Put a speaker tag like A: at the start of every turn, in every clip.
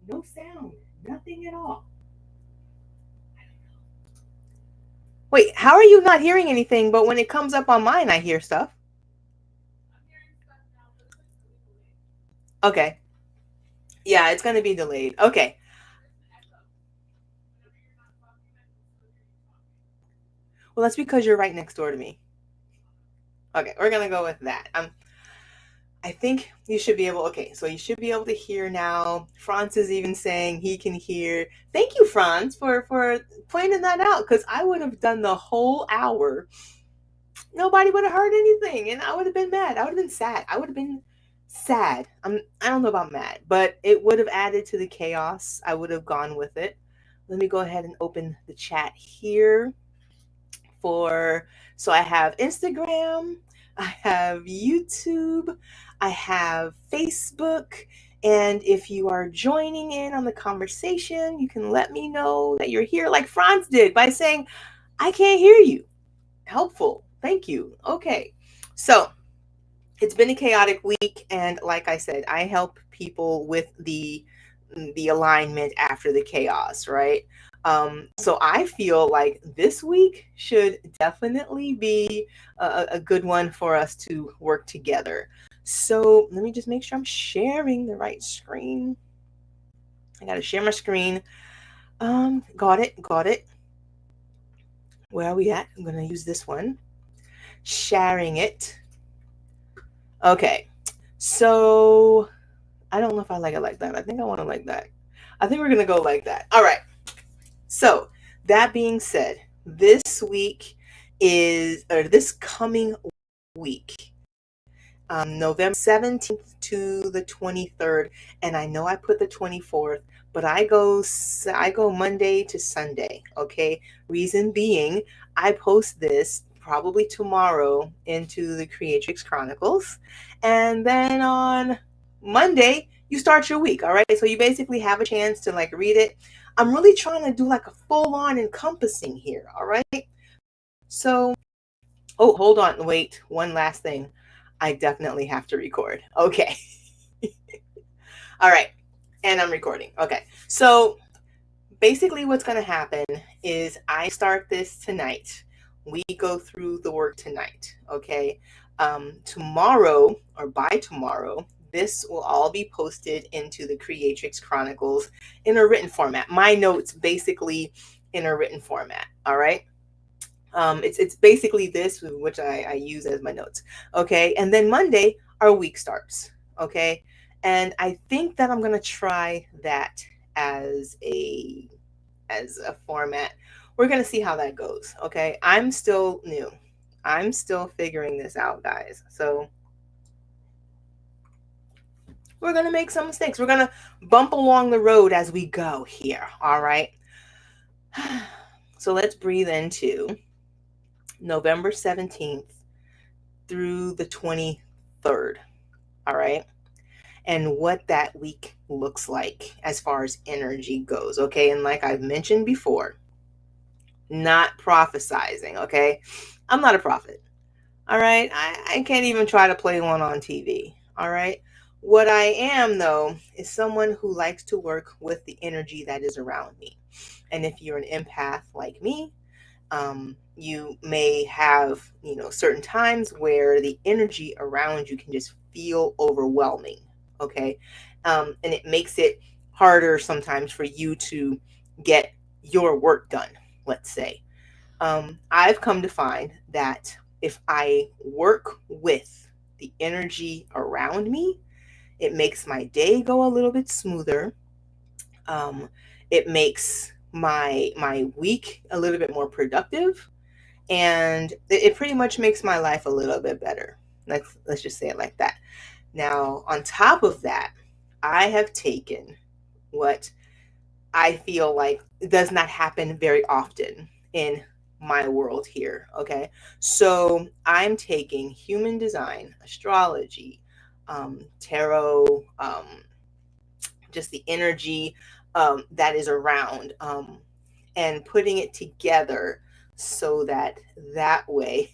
A: No sound. Nothing at all. Wait, how are you not hearing anything, but when it comes up on mine, I hear stuff? Okay. Yeah, it's going to be delayed. Okay. Well, that's because you're right next door to me. Okay, we're going to go with that. I think you should be able, okay, so you should be able to hear now. Franz is even saying he can hear. Thank you, Franz, for pointing that out, because I would have done the whole hour. Nobody would have heard anything, and I would have been mad. I would have been sad. I would have been sad. I don't know about mad, but it would have added to the chaos. I would have gone with it. Let me go ahead and open the chat here for, so I have Instagram, I have YouTube, I have Facebook, and if you are joining in on the conversation, you can let me know that you're here, like Franz did by saying, I can't hear you. Helpful. Thank you. Okay. So it's been a chaotic week, and like I said, I help people with the alignment after the chaos, right? So I feel like this week should definitely be a good one for us to work together. So let me just make sure I'm sharing the right screen. I gotta share my screen. Got it, got it. Where are we at? I'm gonna use this one. Sharing it. Okay. So I don't know if I like it like that. I think I want to like that. I think we're gonna go like that. All right. So that being said, this week is, or this coming week, November 17th to the 23rd, and I know I put the 24th, but I go Monday to Sunday. Okay, reason being, I post this probably tomorrow into the Creatrix Chronicles, and then on Monday you start your week. All right, so you basically have a chance to like read it. I'm really trying to do like a full on encompassing here. All right, so oh, hold on, wait, one last thing. I definitely have to record. Okay. All right. And I'm recording. Okay. So basically, what's going to happen is I start this tonight. We go through the work tonight. Okay. Tomorrow, or by tomorrow, this will all be posted into the Creatrix Chronicles in a written format. My notes basically in a written format. All right. It's basically this, which I use as my notes. Okay, and then Monday our week starts. Okay, and I think that I'm gonna try that as a as a format. We're gonna see how that goes. Okay, I'm still new. I'm still figuring this out, guys. So we're gonna make some mistakes. We're gonna bump along the road as we go here. All right. So let's breathe into November 17th through the 23rd. All right. And what that week looks like as far as energy goes. Okay. And like I've mentioned before, not prophesizing. Okay. I'm not a prophet. All right. I can't even try to play one on TV. All right. What I am, though, is someone who likes to work with the energy that is around me. And if you're an empath like me, you may have, certain times where the energy around you can just feel overwhelming. Okay. And it makes it harder sometimes for you to get your work done, let's say. I've come to find that if I work with the energy around me, it makes my day go a little bit smoother. It makes my week a little bit more productive, and it pretty much makes my life a little bit better. Let's just say it like that. Now, on top of that, I have taken what I feel like does not happen very often in my world here. Okay, so I'm taking human design, astrology, tarot, just the energy that is around, and putting it together so that that way,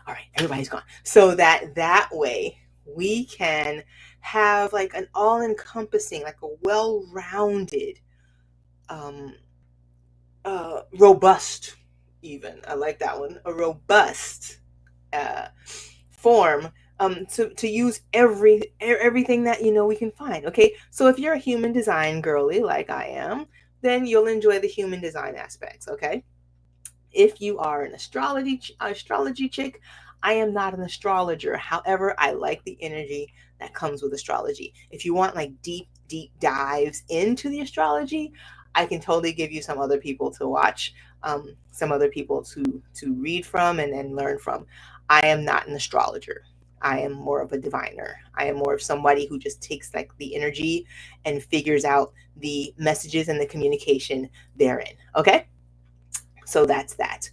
A: all right, everybody's gone, so that that way we can have like an all-encompassing, like a well-rounded, robust, even, I like that one, a robust form, to use everything that we can find. Okay, so if you're a human design girly like I am, then you'll enjoy the human design aspects. Okay, if you are an astrology chick, I am not an astrologer. However, I like the energy that comes with astrology. If you want like deep dives into the astrology, I can totally give you some other people to watch, some other people to read from and learn from. I am not an astrologer. I am more of a diviner. I am more of somebody who just takes like the energy and figures out the messages and the communication therein. Okay? So that's that.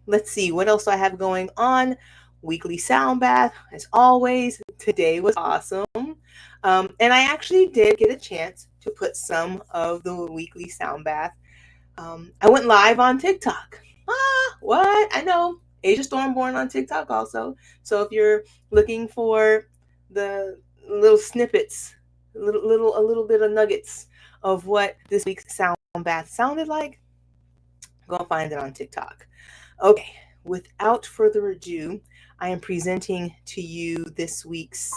A: Let's see what else I have going on. Weekly sound bath, as always. Today was awesome. And I actually did get a chance to put some of the weekly sound bath. I went live on TikTok. What? I know. Asia Stormborn on TikTok also. So if you're looking for the little snippets, a little bit of nuggets of what this week's sound bath sounded like, go find it on TikTok. Okay, without further ado, I am presenting to you this week's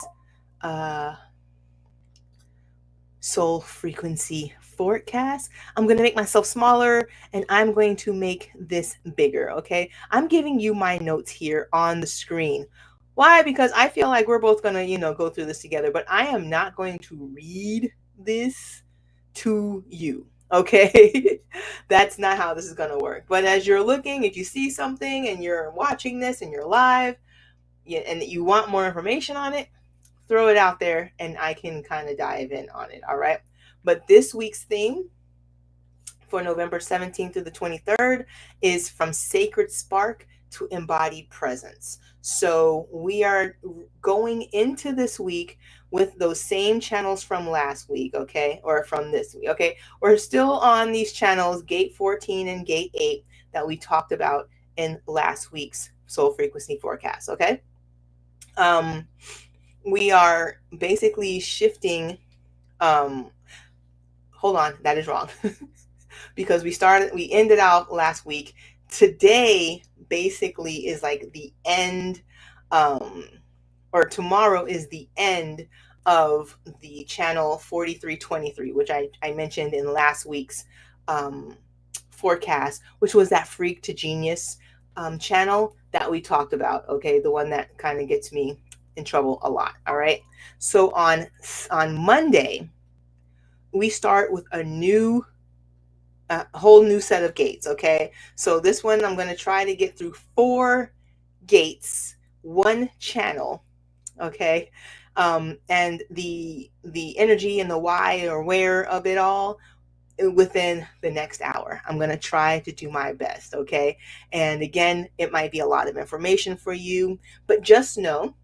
A: soul frequency forecast. I'm going to make myself smaller and I'm going to make this bigger. Okay, I'm giving you my notes here on the screen. Why? Because I feel like we're both going to, go through this together, but I am not going to read this to you. Okay, that's not how this is going to work. But as you're looking, if you see something and you're watching this and you're live and you want more information on it, throw it out there and I can kind of dive in on it. All right. But this week's theme for November 17th through the 23rd is from Sacred Spark to Embodied Presence. So we are going into this week with those same channels from last week, okay, or from this week, okay. We're still on these channels, Gate 14 and Gate 8, that we talked about in last week's soul frequency forecast, okay. We are basically shifting, hold on, that is wrong. Because we ended out last week. Today basically is like the end, or tomorrow is the end of the channel 4323, which I mentioned in last week's forecast, which was that Freak to Genius channel that we talked about. Okay, the one that kind of gets me in trouble a lot. All right, so on Monday we start with a whole new set of gates. Okay, so this one I'm going to try to get through 4 gates, 1 channel. Okay, and the energy and the why or where of it all within the next hour. I'm going to try to do my best. Okay, and again, it might be a lot of information for you, but just know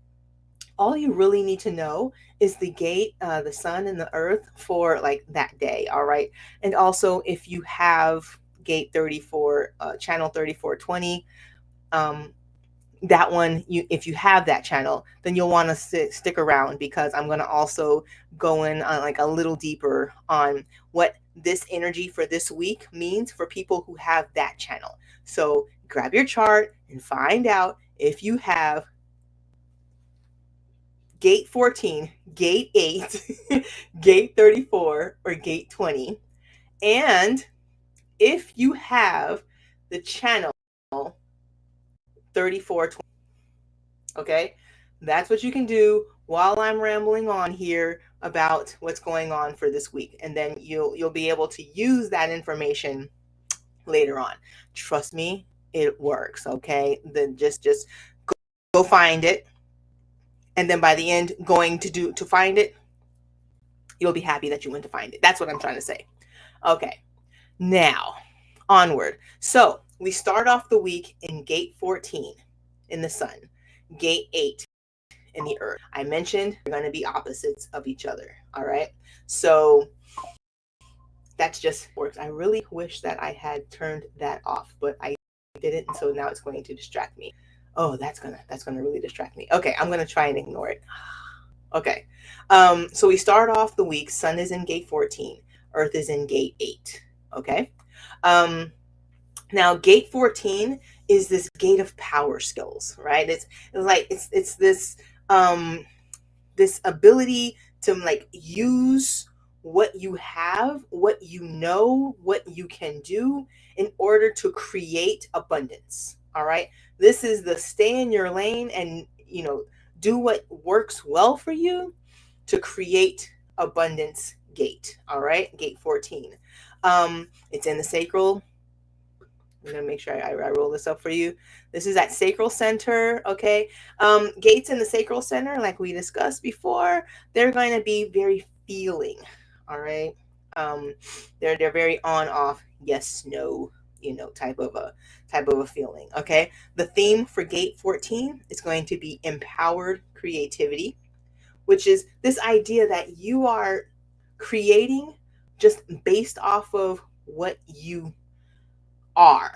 A: all you really need to know is the gate, the sun and the earth for like that day. All right. And also if you have gate 34, channel 3420, that one, if you have that channel, then you'll want to stick around, because I'm going to also go in on like a little deeper on what this energy for this week means for people who have that channel. So grab your chart and find out if you have Gate 14, Gate 8, Gate 34, or Gate 20. And if you have the channel 3420, okay, that's what you can do while I'm rambling on here about what's going on for this week. And then you'll be able to use that information later on. Trust me, it works, okay? Then just go find it. And then by the end, going to find it, you'll be happy that you went to find it. That's what I'm trying to say. Okay, now onward. So we start off the week in Gate 14 in the sun, Gate 8 in the earth. I mentioned they're going to be opposites of each other. All right, so that's just works. I really wish that I had turned that off, but I didn't, and so now it's going to distract me. Oh, that's gonna really distract me. Okay, I'm gonna try and ignore it. Okay. So we start off the week. Sun is in gate 14. Earth is in gate 8. Okay. Um, Now, gate 14 is this gate of power skills, right? It's this um this ability to like use what you have, what you know, what you can do in order to create abundance. All right? This is the stay in your lane and, do what works well for you to create abundance gate. All right? Gate 14. It's in the sacral. I'm gonna make sure I roll this up for you. This is at sacral center. Okay. Gates in the sacral center, like we discussed before, they're going to be very feeling. All right. Um, they're very on off, yes, no, type of a feeling. Okay. The theme for gate 14 is going to be empowered creativity, which is this idea that you are creating just based off of what you are,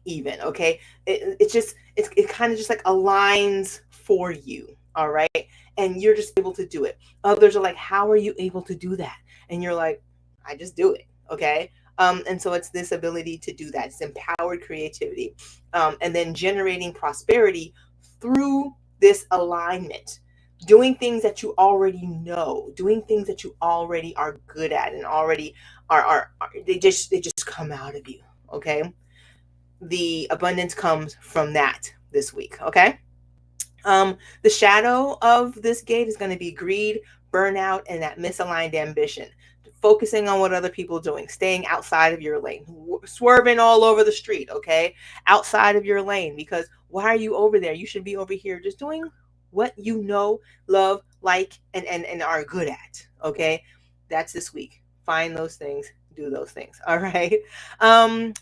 A: even. Okay, it kind of just like aligns for you. All right, and you're just able to do it. Others are like, how are you able to do that? And you're like, I just do it. Okay. And so it's this ability to do that. It's empowered creativity, and then generating prosperity through this alignment, doing things that you already know, doing things that you already are good at and already are they just come out of you. Okay, the abundance comes from that this week. Okay. The shadow of this gate is going to be greed, burnout, and that misaligned ambition. Focusing on what other people are doing, staying outside of your lane, swerving all over the street. Okay, outside of your lane, because why are you over there? You should be over here, just doing what you know, love, like, and are good at. Okay, that's this week. Find those things, do those things. All right. Um,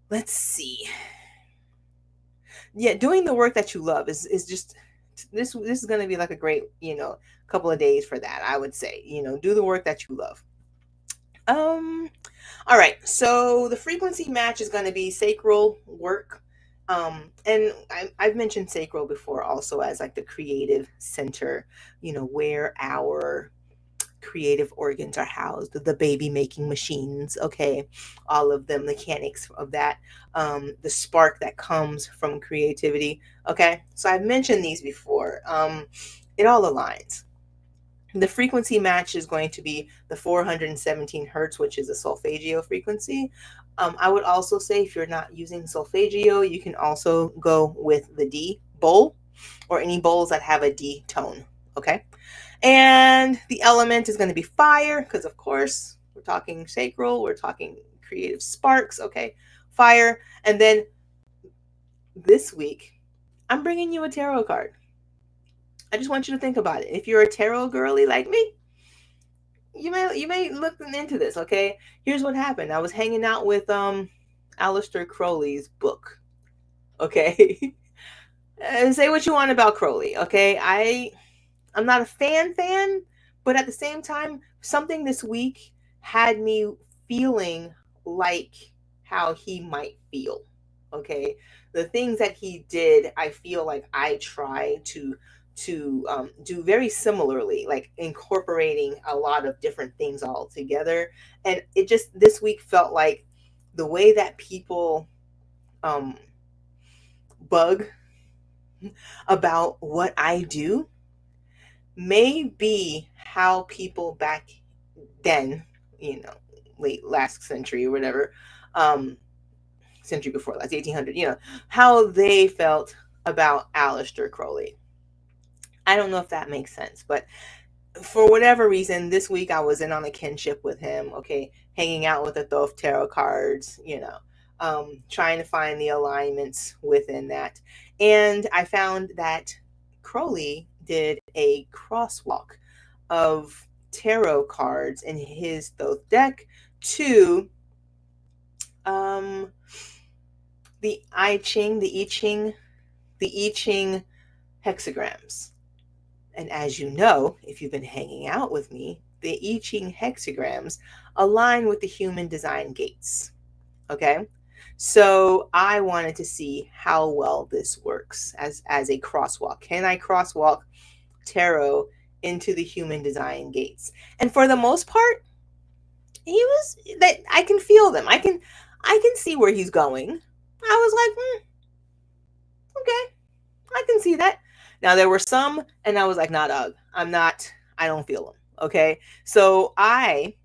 A: let's see. Yeah, doing the work that you love is just this is going to be like a great, couple of days for that. I would say, do the work that you love. um all right, so the frequency match is going to be sacral work. And I've mentioned sacral before also as like the creative center, where our creative organs are housed, the baby making machines. Okay, all of the mechanics of that, the spark that comes from creativity. Okay, so I've mentioned these before. It all aligns. The frequency match is going to be the 417 hertz, which is a solfeggio frequency. I would also say if you're not using solfeggio, you can also go with the D bowl or any bowls that have a D tone. Okay. And the element is going to be fire, because of course we're talking sacral, we're talking creative sparks. Okay, fire. And then this week, I'm bringing you a tarot card. I just want you to think about it. If you're a tarot girly like me, you may look into this. Okay, here's what happened. I was hanging out with Aleister Crowley's book. Okay. Say what you want about Crowley. Okay, I'm not a fan, but at the same time, something this week had me feeling like how he might feel. Okay, the things that he did, I feel like I try to do very similarly, like incorporating a lot of different things all together. And it just this week felt like the way that people um, bug about what I do may be how people back then, late last century or whatever, um, century before last, 1800, how they felt about Aleister Crowley. I don't know if that makes sense, but for whatever reason, this week I was in on a kinship with him. Okay, hanging out with the Thoth tarot cards, trying to find the alignments within that, and I found that Crowley did a crosswalk of tarot cards in his Thoth deck to um, the I Ching, the I Ching hexagrams. And as you know, if you've been hanging out with me, the I Ching hexagrams align with the human design gates. Okay. So I wanted to see how well this works as a crosswalk. Can I crosswalk tarot into the human design gates. And for the most part, he was that I can feel them. I can see where he's going. I was like, okay, I can see that. Now there were some, and I was like, not Ugh. I don't feel them. Okay. So I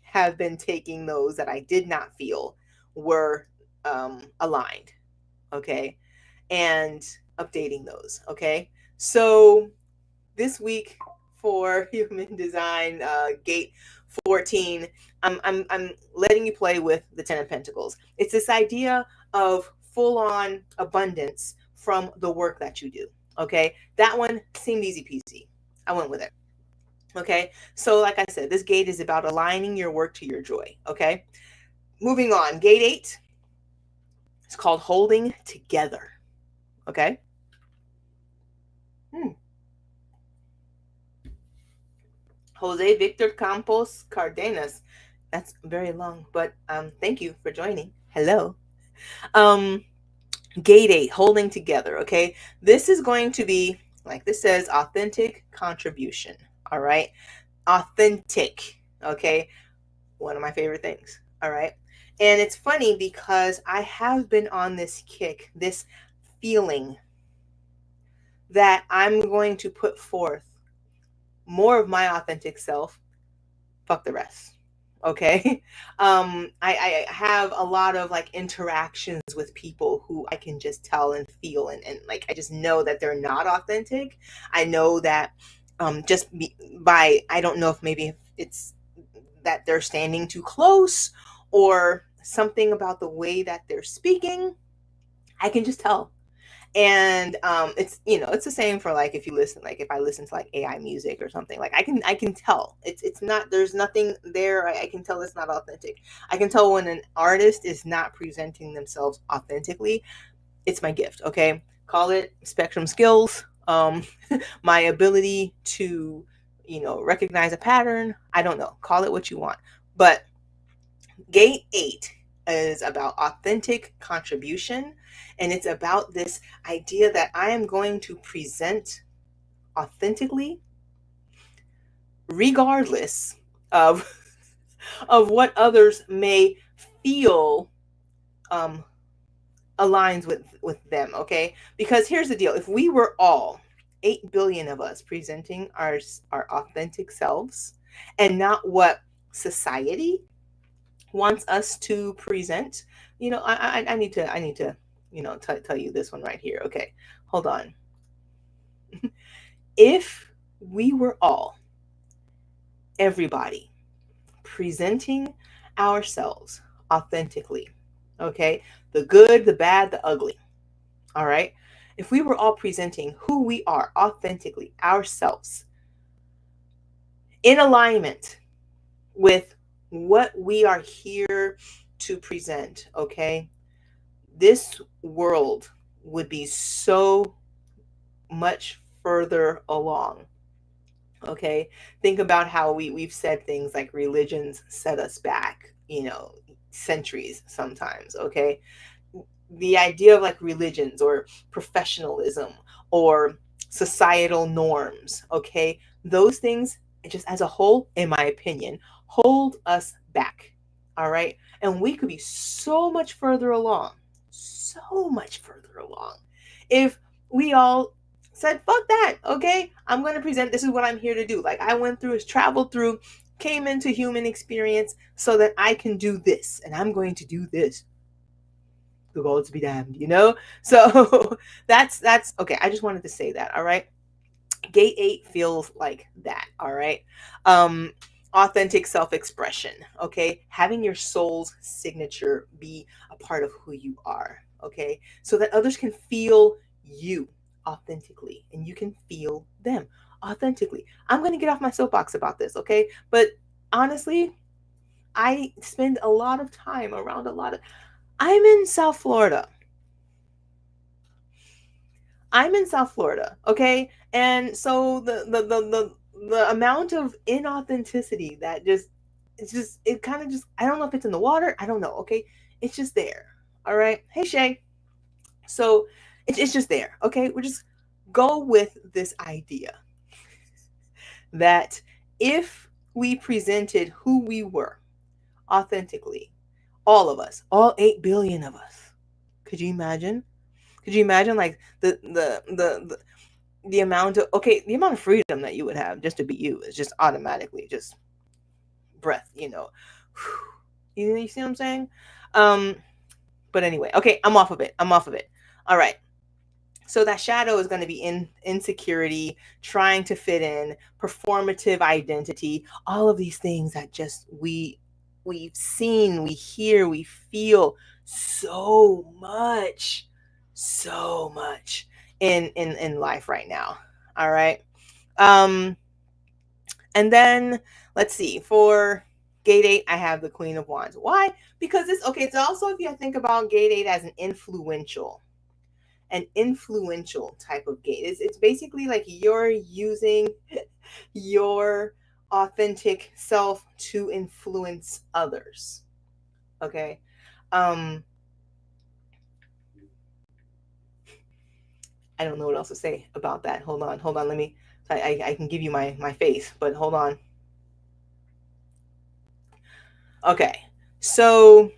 A: have been taking those that I did not feel were aligned. Okay. And updating those. Okay. So this week for human design gate 14, I'm letting you play with the 10 of pentacles. It's this idea of full on abundance from the work that you do. Okay, that one seemed easy peasy. I went with it. Okay, so like I said, this gate is about aligning your work to your joy. Okay, moving on. Gate 8 is called holding together. Okay. Jose Victor Campos Cardenas. That's very long, but thank you for joining. Hello. Um, Gate 8, holding together. Okay, this is going to be, like this says, authentic contribution. All right, authentic. Okay, one of my favorite things. All right, and it's funny because I have been on this kick, this feeling that I'm going to put forth more of my authentic self. Fuck the rest. Okay. I have a lot of like interactions with people who I can just tell and feel, and like I just know that they're not authentic. I know that by I don't know if maybe it's that they're standing too close or something about the way that they're speaking. I can just tell. And it's it's the same for like if you listen, like if I listen to like AI music or something, like I can tell it's not, there's nothing there. I can tell it's not authentic. I can tell when an artist is not presenting themselves authentically. It's my gift. Okay, call it spectrum skills, my ability to recognize a pattern. I don't know, call it what you want. But Gate 8 is about authentic contribution, and it's about this idea that I am going to present authentically, regardless of of what others may feel um, aligns with them. Okay, because here's the deal: if we were all 8 billion of us presenting our authentic selves, and not what society wants us to present. I need to tell you this one right here. Okay, hold on. If we were all, everybody, presenting ourselves authentically, okay, the good, the bad, the ugly, all right, if we were all presenting who we are authentically, ourselves, in alignment with what we are here to present, okay, this world would be so much further along. Okay, think about how we've said things like religions set us back, centuries sometimes. Okay, the idea of like religions or professionalism or societal norms, okay, those things just as a whole, in my opinion, hold us back. All right, and we could be so much further along, so much further along, if we all said fuck that. Okay, I'm going to present, this is what I'm here to do. Like I went through, traveled through, came into human experience so that I can do this, and I'm going to do this. The gods be damned. So that's okay. I just wanted to say that. All right, Gate 8 feels like that. All right, um authentic self-expression. Okay, having your soul's signature be a part of who you are. Okay, so that others can feel you authentically and you can feel them authentically. I'm going to get off my soapbox about this. Okay, but honestly, I spend a lot of time around a lot of, I'm in South Florida. Okay? And so the amount of inauthenticity that it kind of just, I don't know if it's in the water, I don't know, okay? It's just there. All right? Hey Shay. So it's just there. Okay? We just go with this idea that if we presented who we were authentically, all of us, all 8 billion of us, could you imagine? Could you imagine like the amount of, okay, the amount of freedom that you would have just to be you is just automatically just breath, you know. You see what I'm saying? Um, but anyway, okay, I'm off of it. I'm off of it. All right. So that shadow is going to be insecurity, trying to fit in, performative identity, all of these things that just we've seen, we hear, we feel so much in life right now. All right. Um and then let's see, for gate 8 I have the Queen of Wands. Why? Because this, okay, it's also, if you think about gate 8 as an influential type of gate. It's basically like you're using your authentic self to influence others. Okay. Um, I don't know what else to say about that. Hold on. Let me, I can give you my face, but hold on. Okay. So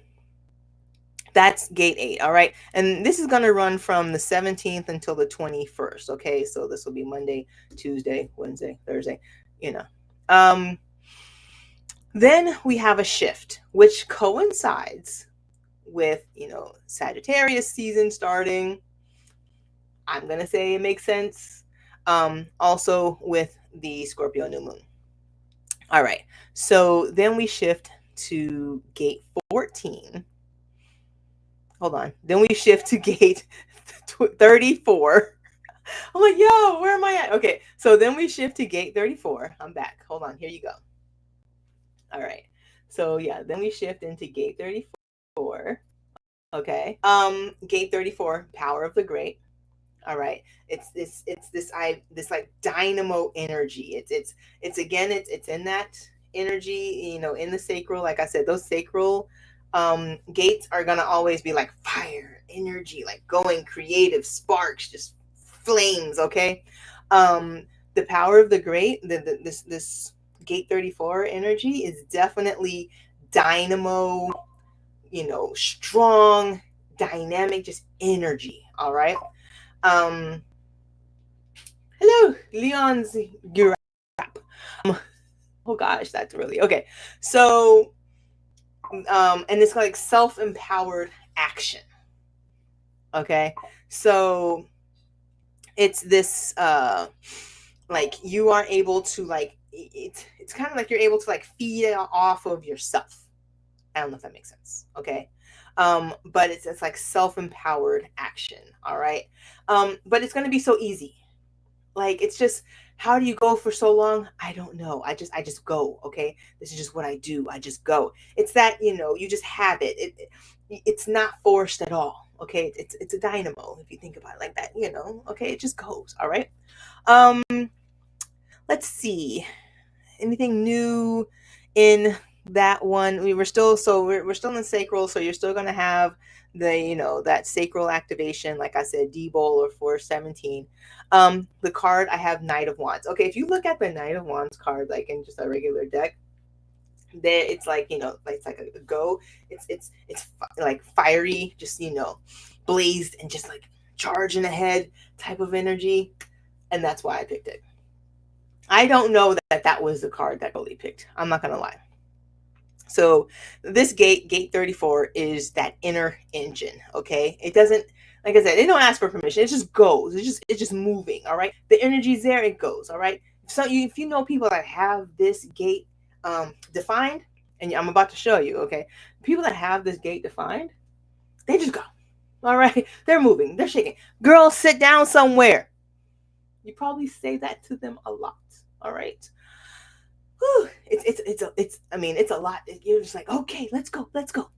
A: that's gate 8. All right. And this is going to run from the 17th until the 21st. Okay. So this will be Monday, Tuesday, Wednesday, Thursday, you know. Then we have a shift, which coincides with, Sagittarius season starting. I'm going to say it makes sense. Also with the Scorpio new moon. All right. So then we shift to gate 14. Hold on. Then we shift to gate 34. I'm like, yo, where am I at? Okay. So then we shift to gate 34. I'm back. Hold on. Here you go. All right. So yeah, then we shift into gate 34. Okay. Gate 34, power of the great. All right. It's this like dynamo energy. It's again, it's in that energy, in the sacral. Like I said, those sacral gates are gonna always be like fire, energy, like going creative, sparks, just flames, okay? The power of the great, this gate 34 energy is definitely dynamo, strong, dynamic, just energy. All right. Um, Hello, Leon's Urap. Oh gosh, that's really okay. So, and it's like self-empowered action. Okay, so it's this like you are able to like it's kind of like you're able to like feed off of yourself. I don't know if that makes sense. Okay. But it's like self-empowered action. All right. But it's going to be so easy. Like, it's just, how do you go for so long? I don't know. I just go. Okay. This is just what I do. I just go. It's that, you just have it. It's not forced at all. Okay. It's a dynamo. If you think about it like that, okay. It just goes. All right. Um, let's see. Anything new in that one? We're still in the sacral, so you're still going to have that sacral activation, like I said, D-Bowl or 417. The card I have, Knight of Wands. Okay, if you look at the Knight of Wands card, like in just a regular deck, there it's like, like it's like a go. It's like fiery, just blazed and just like charging ahead type of energy, and that's why I picked it. I don't know that was the card that Goldie picked. I'm not gonna lie. So this gate 34, is that inner engine. Okay, it doesn't, like I said, it don't ask for permission. It just goes. It's just moving. All right, the energy's there. It goes. All right. So if you know people that have this gate defined, and I'm about to show you. Okay, people that have this gate defined, they just go. All right, they're moving. They're shaking. Girl, sit down somewhere. You probably say that to them a lot. All right. Whew, it's a lot. You're just like, okay, let's go.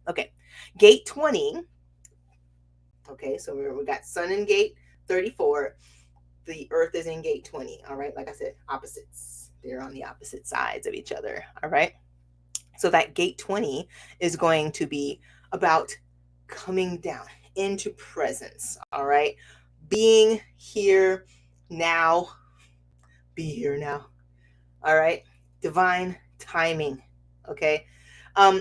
A: Okay, gate 20. Okay, so we got sun in gate 34. The earth is in gate 20. All right, like I said, opposites. They're on the opposite sides of each other. All right, so that gate 20 is going to be about coming down into presence. All right, being here now. Be here now. All right. Divine timing. Okay.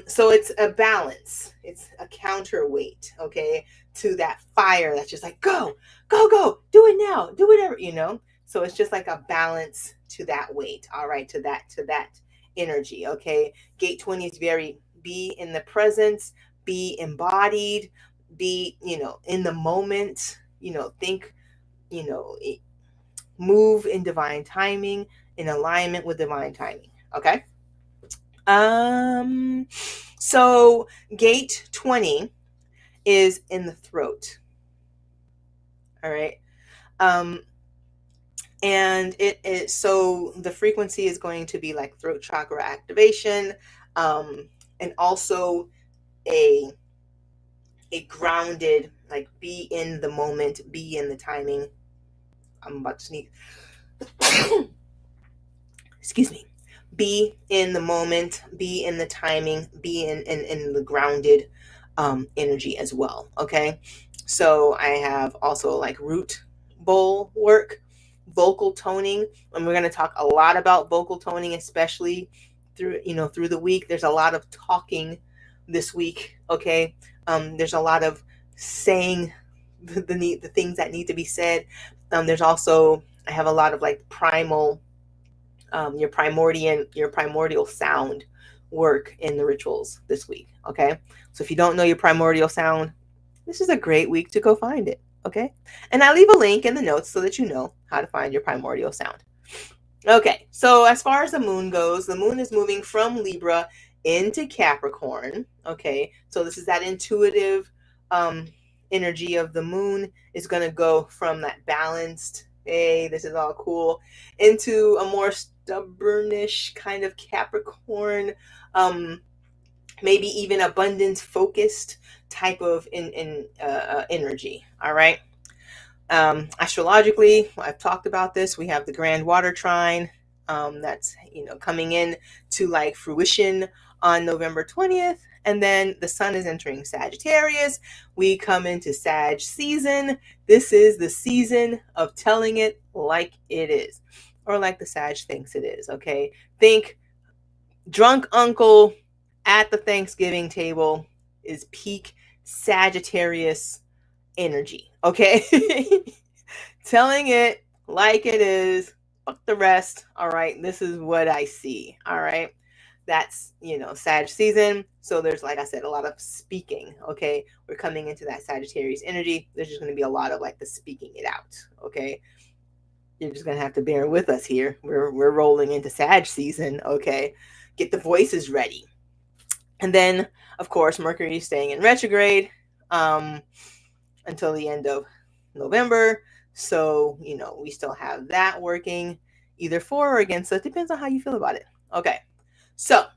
A: So it's a balance. It's a counterweight, okay, to that fire that's just like, go, go, go, do it now, do whatever, you know. So it's just like a balance to that weight, all right, to that energy, okay. Gate 20 is very be in the presence, be embodied, be, in the moment, think, you know, move in divine timing, in alignment with divine timing, okay. So gate 20 is in the throat. All right. Um, and so the frequency is going to be like throat chakra activation, and also a grounded, like, be in the moment, be in the timing. I'm about to sneeze. Excuse me. Be in the moment, be in the timing, be in the grounded energy as well. Okay. So I have also like root bowl work, vocal toning, and we're going to talk a lot about vocal toning, especially through the week. There's a lot of talking this week. Okay. There's a lot of saying the things that need to be said. There's also, I have a lot of like primal, your primordial sound work in the rituals this week. Okay. So if you don't know your primordial sound, this is a great week to go find it. Okay. And I'll leave a link in the notes so that you know how to find your primordial sound. Okay. So as far as the moon goes, the moon is moving from Libra into Capricorn. Okay. So this is that intuitive energy of the moon is going to go from that balanced, hey, this is all cool, into a more stubbornish kind of Capricorn, maybe even abundance focused type of energy. All right. Astrologically, I've talked about this. We have the grand water trine, that's coming in to like fruition on November 20th. And then the sun is entering Sagittarius. We come into Sag season. This is the season of telling it like it is, or like the Sag thinks it is. Okay. Think drunk uncle at the Thanksgiving table is peak Sagittarius energy. Okay. Telling it like it is. Fuck the rest. All right. This is what I see. All right. That's, Sag season. So there's, like I said, a lot of speaking. Okay. We're coming into that Sagittarius energy. There's just going to be a lot of like the speaking it out. Okay. You're just going to have to bear with us here. We're rolling into Sag season. Okay. Get the voices ready. And then, of course, Mercury is staying in retrograde until the end of November. So, we still have that working either for or against. So it depends on how you feel about it. Okay. So,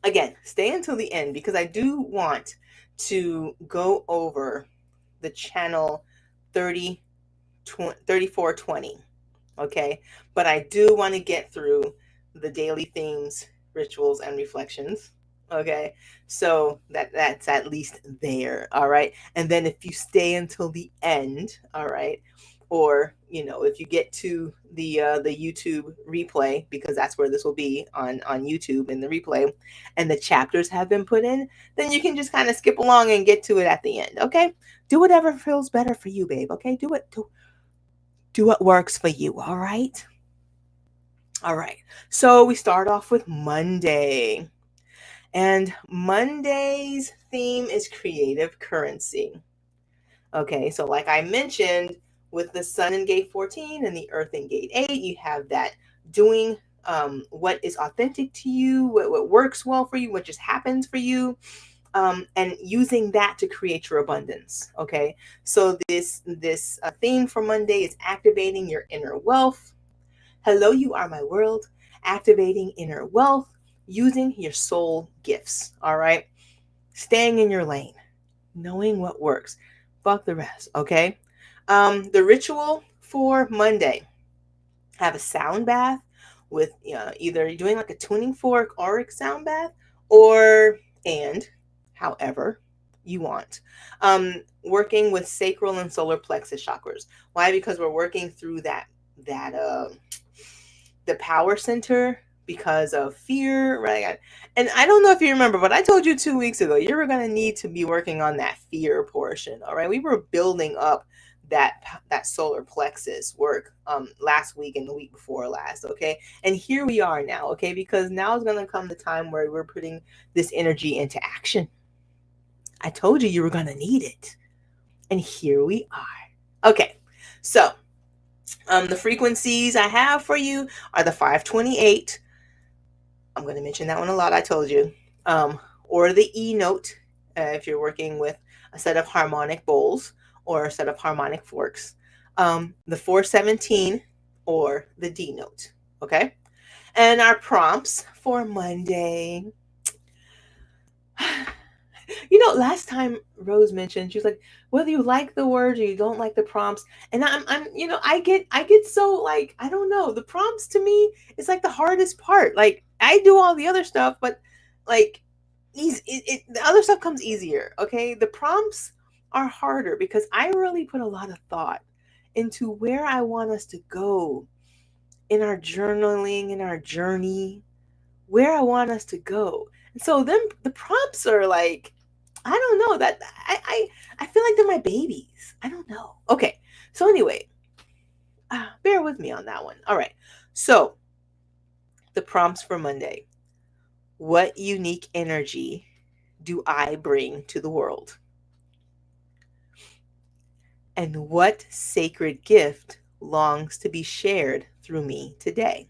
A: again, stay until the end because I do want to go over the channel 3420. Okay. But I do want to get through the daily themes, rituals, and reflections. Okay. So that's at least there. All right. And then if you stay until the end, all right, or if you get to the YouTube replay, because that's where this will be on YouTube in the replay, and the chapters have been put in, then you can just kind of skip along and get to it at the end. Okay. Do whatever feels better for you, babe. Okay. Do what works for you. All right. All right. So we start off with Monday. And Monday's theme is creative currency. Okay, so like I mentioned, with the sun in gate 14 and the earth in gate 8, you have that doing what is authentic to you, what works well for you, what just happens for you, and using that to create your abundance. Okay, so this theme for Monday is activating your inner wealth. Hello, you are my world. Activating inner wealth using your soul gifts. All right. Staying in your lane, knowing what works. Fuck the rest. Okay. The ritual for Monday, have a sound bath with either doing like a tuning fork auric sound bath however you want. Working with sacral and solar plexus chakras. Why? Because we're working through that the power center because of fear, right? And I don't know if you remember, but I told you 2 weeks ago, you were going to need to be working on that fear portion. All right. We were building up that solar plexus work last week and the week before last. Okay. And here we are now. Okay. Because now is going to come the time where we're putting this energy into action. I told you were going to need it. And here we are. Okay. So the frequencies I have for you are the 528. I'm going to mention that one a lot, I told you. Or the E note, if you're working with a set of harmonic bowls or a set of harmonic forks. The 417 or the D note. Okay. And our prompts for Monday. You know, last time Rose mentioned, she was like, whether you like the words or you don't like the prompts. And I get so like, I don't know, the prompts to me is like the hardest part. Like I do all the other stuff, but like the other stuff comes easier. Okay. The prompts are harder because I really put a lot of thought into where I want us to go in our journaling, in our journey, where I want us to go. And so then the prompts are like, I don't know, that I feel like they're my babies. I don't know. Okay. So anyway, bear with me on that one. All right. So the prompts for Monday. What unique energy do I bring to the world? And what sacred gift longs to be shared through me today?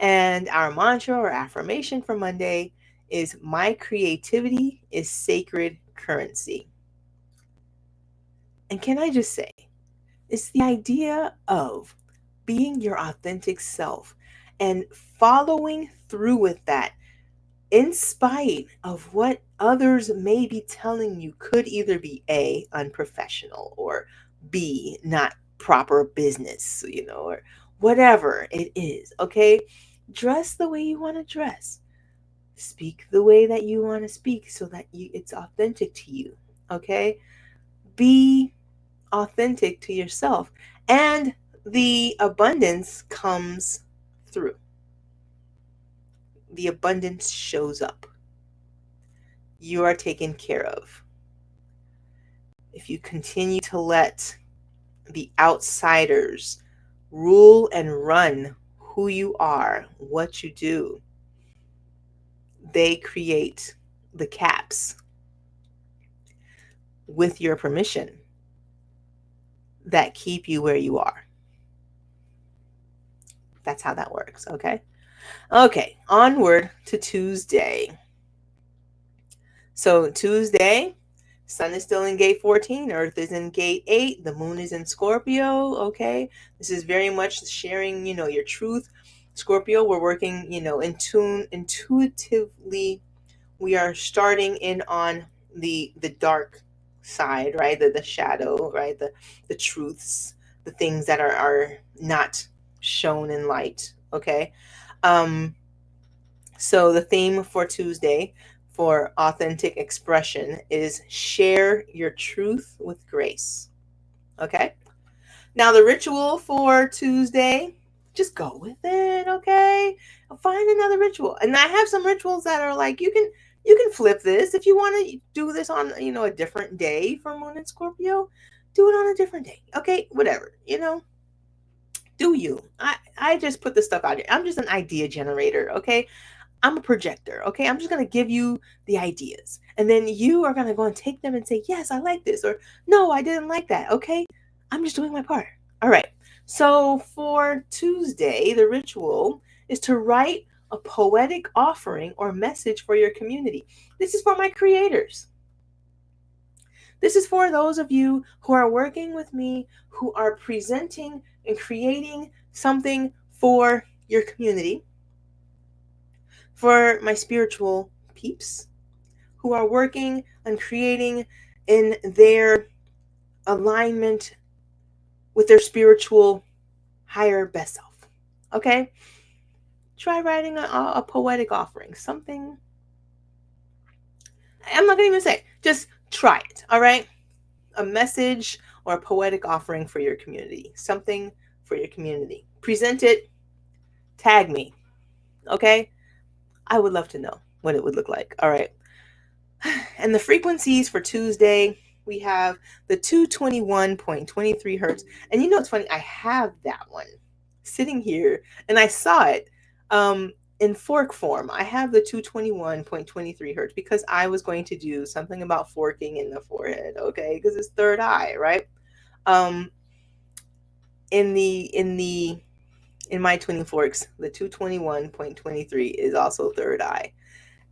A: And our mantra or affirmation for Monday is my creativity is sacred currency. And can I just say, it's the idea of being your authentic self and following through with that in spite of what others may be telling you could either be A, unprofessional, or B, not proper business, or whatever it is, okay? Dress the way you want to dress. Speak the way that you want to speak so that it's authentic to you, okay? Be authentic to yourself, and the abundance comes through. The abundance shows up. You are taken care of. If you continue to let the outsiders rule and run who you are, what you do, they create the caps with your permission that keep you where you are. That's how that works, okay? Okay, onward to Tuesday. So Tuesday, Sun is still in gate 14, Earth is in gate 8, the moon is in Scorpio, okay? This is very much sharing, your truth. Scorpio, we're working, in tune, intuitively. We are starting in on the dark side, right? The shadow, right? The truths, the things that are not shown in light, okay? So the theme for Tuesday for authentic expression is share your truth with grace. Okay. Now the ritual for Tuesday, just go with it. Okay. Find another ritual. And I have some rituals that are like, you can flip this. If you want to do this on, a different day for Moon and Scorpio, do it on a different day. Okay. Whatever, do you. I just put this stuff out here. I'm just an idea generator. Okay. I'm a projector, okay? I'm just going to give you the ideas. And then you are going to go and take them and say, yes, I like this. Or, no, I didn't like that, okay? I'm just doing my part. All right. So for Tuesday, the ritual is to write a poetic offering or message for your community. This is for my creators. This is for those of you who are working with me, who are presenting and creating something for your community. For my spiritual peeps who are working on creating in their alignment with their spiritual higher best self. Okay? Try writing a poetic offering. Something. I'm not going to even say. Just try it. All right? A message or a poetic offering for your community. Something for your community. Present it Tag me, okay? I would love to know what it would look like. All right. And the frequencies for Tuesday, we have the 221.23 hertz. And you know what's funny? I have that one sitting here and I saw it in fork form. I have the 221.23 hertz because I was going to do something about forking in the forehead, okay? Because it's third eye, right? Um, in my twinning forks, the 221.23 is also third eye.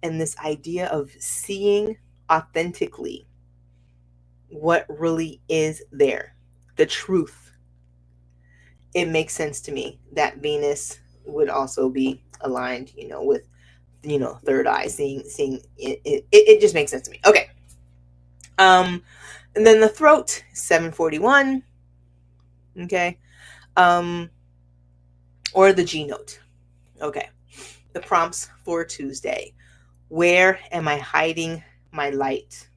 A: And this idea of seeing authentically what really is there, the truth, it makes sense to me that Venus would also be aligned, with, third eye, seeing it just makes sense to me. Okay. And then the throat, 741. Okay. Or the G note. Okay. The prompts for Tuesday. Where am I hiding my light?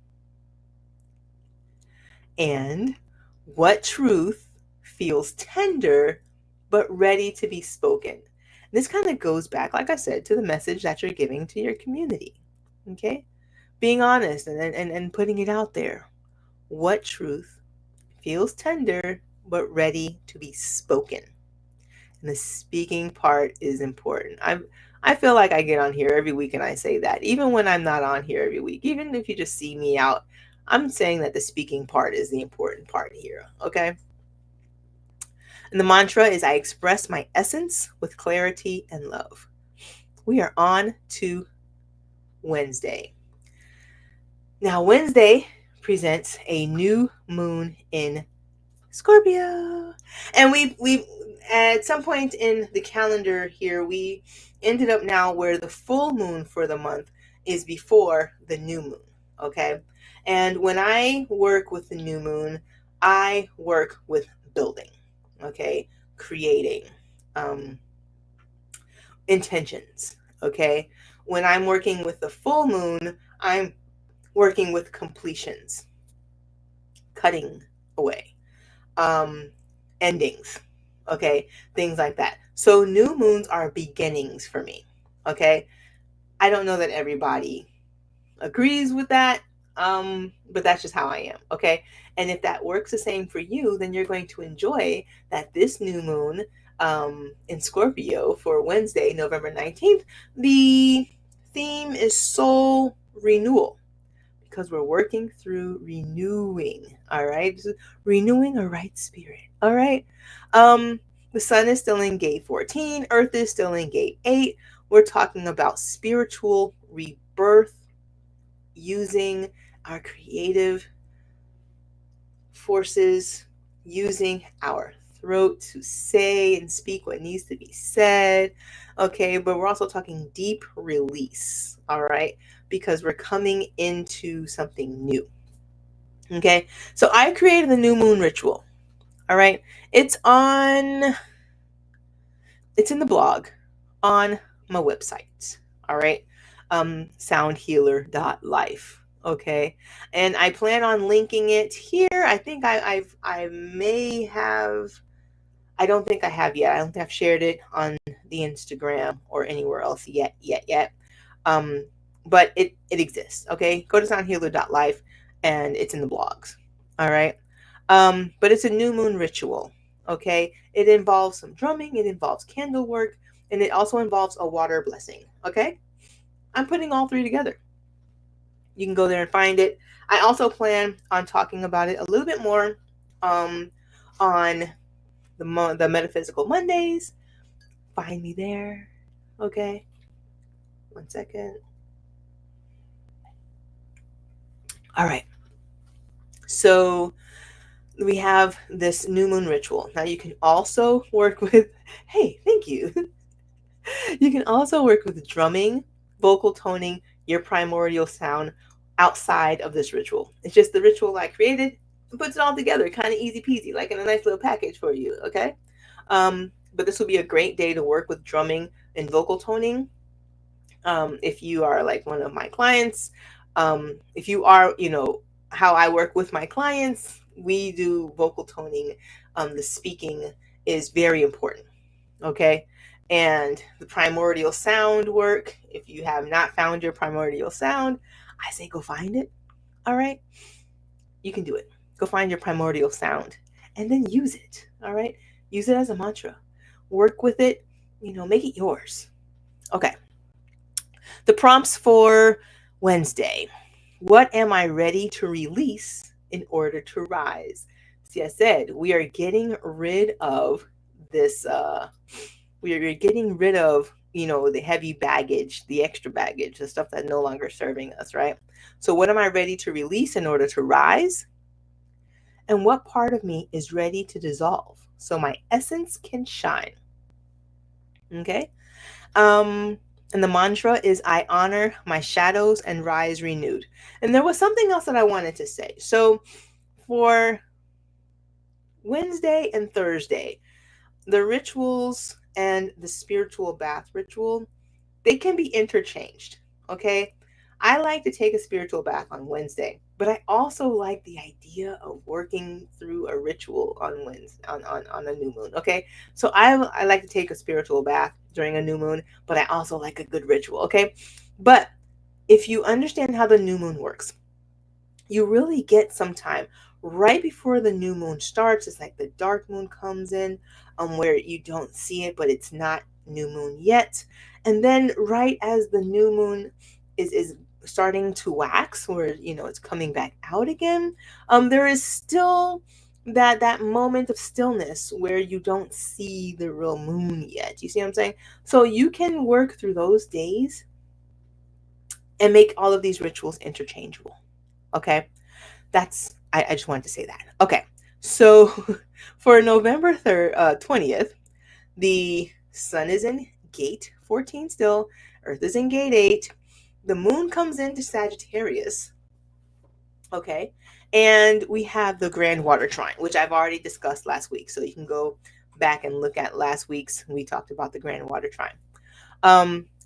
A: And what truth feels tender but ready to be spoken? This kind of goes back, like I said, to the message that you're giving to your community. Okay? Being honest and putting it out there. What truth feels tender but ready to be spoken? And the speaking part is important. I feel like I get on here every week and I say that. Even when I'm not on here every week, even if you just see me out, I'm saying that the speaking part is the important part here, okay? And the mantra is I express my essence with clarity and love. We are on to Wednesday. Now, Wednesday presents a new moon in Scorpio. And we at some point in the calendar here, we ended up now where the full moon for the month is before the new moon, okay? And when I work with the new moon, I work with building, okay? Creating, intentions, okay? When I'm working with the full moon, I'm working with completions, cutting away, endings, okay, things like that. So new moons are beginnings for me, okay? I don't know that everybody agrees with that, but that's just how I am, okay? And if that works the same for you, then you're going to enjoy that this new moon in Scorpio for Wednesday, November 19th, the theme is soul renewal, because we're working through renewing, all right? Renewing a right spirit, all right? The sun is still in gate 14, earth is still in gate 8. We're talking about spiritual rebirth, using our creative forces, using our throat to say and speak what needs to be said, okay? But we're also talking deep release, all right? Because we're coming into something new, okay? So I created the new moon ritual, all right? It's in the blog on my website, all right? Soundhealer.life, okay? And I plan on linking it here. I think I may have, I don't think I have yet. I don't think I've shared it on the Instagram or anywhere else yet. But it exists, okay? Go to soundhealer.life and it's in the blogs, all right? But it's a new moon ritual, okay? It involves some drumming, it involves candle work, and it also involves a water blessing, okay? I'm putting all three together. You can go there and find it. I also plan on talking about it a little bit more on the Metaphysical Mondays. Find me there, okay? 1 second. All right. So we have this new moon ritual. Now you can also work with, hey, thank you. You can also work with drumming, vocal toning, your primordial sound outside of this ritual. It's just the ritual I created and puts it all together, kind of easy peasy, like in a nice little package for you, okay? But this will be a great day to work with drumming and vocal toning. If you are like one of my clients, if you are, how I work with my clients, we do vocal toning. The speaking is very important, okay? and the primordial sound work. If you have not found your primordial sound, I say go find it. All right? You can do it. Go find your primordial sound and then use it. All right? Use it as a mantra. Work with it, make it yours. Okay. The prompts for Wednesday. What am I ready to release in order to rise? See, I said we are getting rid of this we are getting rid of the heavy baggage, the extra baggage, the stuff that's no longer serving us, right? So what am I ready to release in order to rise? And what part of me is ready to dissolve so my essence can shine? Okay. And the mantra is I honor my shadows and rise renewed. And there was something else that I wanted to say. So for Wednesday and Thursday, the rituals and the spiritual bath ritual, they can be interchanged. Okay. I like to take a spiritual bath on Wednesday, but I also like the idea of working through a ritual on Wednesday, on a new moon. Okay. So I like to take a spiritual bath during a new moon, but I also like a good ritual. Okay. But if you understand how the new moon works, you really get some time right before the new moon starts. It's like the dark moon comes in, where you don't see it, but it's not new moon yet. And then right as the new moon is starting to wax, where it's coming back out again, there is still that moment of stillness where you don't see the real moon yet. You see what I'm saying? So you can work through those days and make all of these rituals interchangeable. Okay. I just wanted to say that. Okay. So for November 20th, the sun is in gate 14 still, Earth is in gate 8, the moon comes into Sagittarius. Okay. And we have the grand water trine, which I've already discussed last week. So you can go back and look at last week's, we talked about the grand water trine.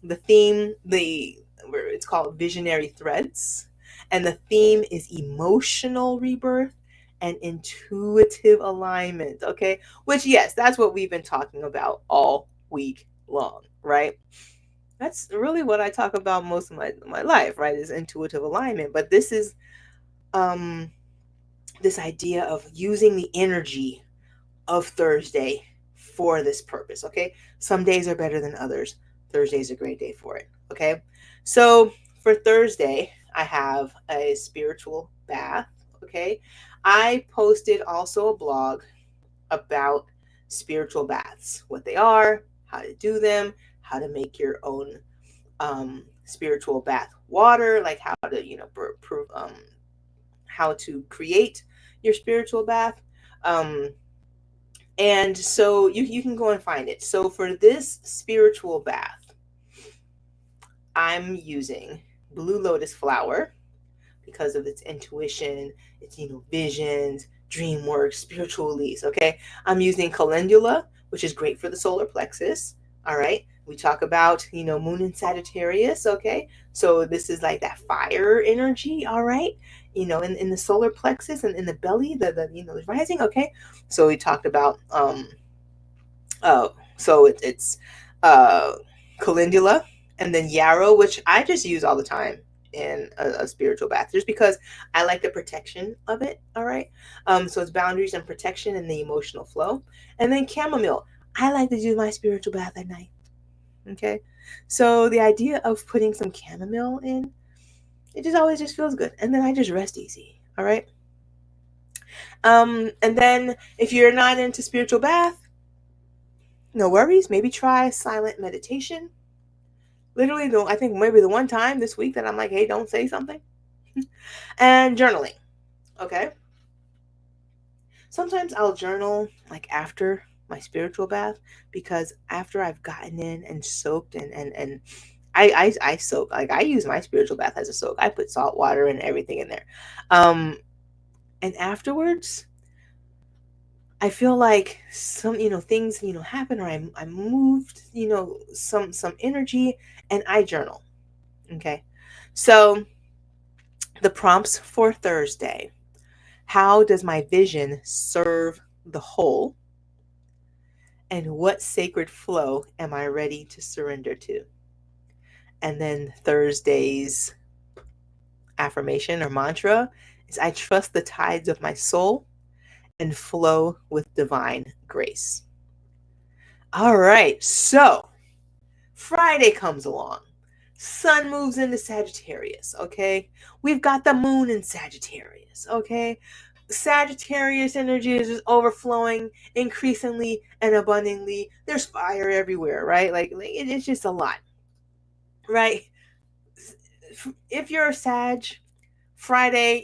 A: The theme, it's called Visionary Threads, and the theme is emotional rebirth and intuitive alignment. Okay, which, yes, that's what we've been talking about all week long, right? That's really what I talk about most of my life, right? Is intuitive alignment. But this is this idea of using the energy of Thursday for this purpose. Okay, some days are better than others. Thursday's a great day for it. Okay, so for Thursday, I have a spiritual bath. Okay, I posted also a blog about spiritual baths, what they are, how to do them, how to make your own spiritual bath water, like how to how to create your spiritual bath. And so you can go and find it. So for this spiritual bath, I'm using blue lotus flower because of its intuition, its visions, dream work, spiritual release. Okay, I'm using calendula, which is great for the solar plexus. All right, we talk about moon in Sagittarius. Okay, so this is like that fire energy. All right, in the solar plexus and in the belly, the rising. Okay, so we talked about so it's calendula, and then yarrow, which I just use all the time in a spiritual bath, just because I like the protection of it. All right, so it's boundaries and protection and the emotional flow. And then chamomile, I like to do my spiritual bath at night. Okay, so the idea of putting some chamomile in, it just always just feels good, and then I just rest easy. All right. And then if you're not into spiritual bath, no worries. Maybe try silent meditation. Literally, I think maybe the one time this week that I'm like, hey, don't say something. And journaling. Okay. Sometimes I'll journal like after my spiritual bath, because after I've gotten in and soaked and I soak, like I use my spiritual bath as a soak. I put salt water and everything in there. And afterwards, I feel like some, things, happen, or I moved, some energy, and I journal. Okay. So the prompts for Thursday: how does my vision serve the whole? And what sacred flow am I ready to surrender to? And then Thursday's affirmation or mantra is I trust the tides of my soul and flow with divine grace. All right, so Friday comes along. Sun moves into Sagittarius, okay? We've got the moon in Sagittarius, okay? Sagittarius energy is just overflowing increasingly and abundantly. There's fire everywhere, right? Like it's just a lot, right? If you're a Sag, Friday,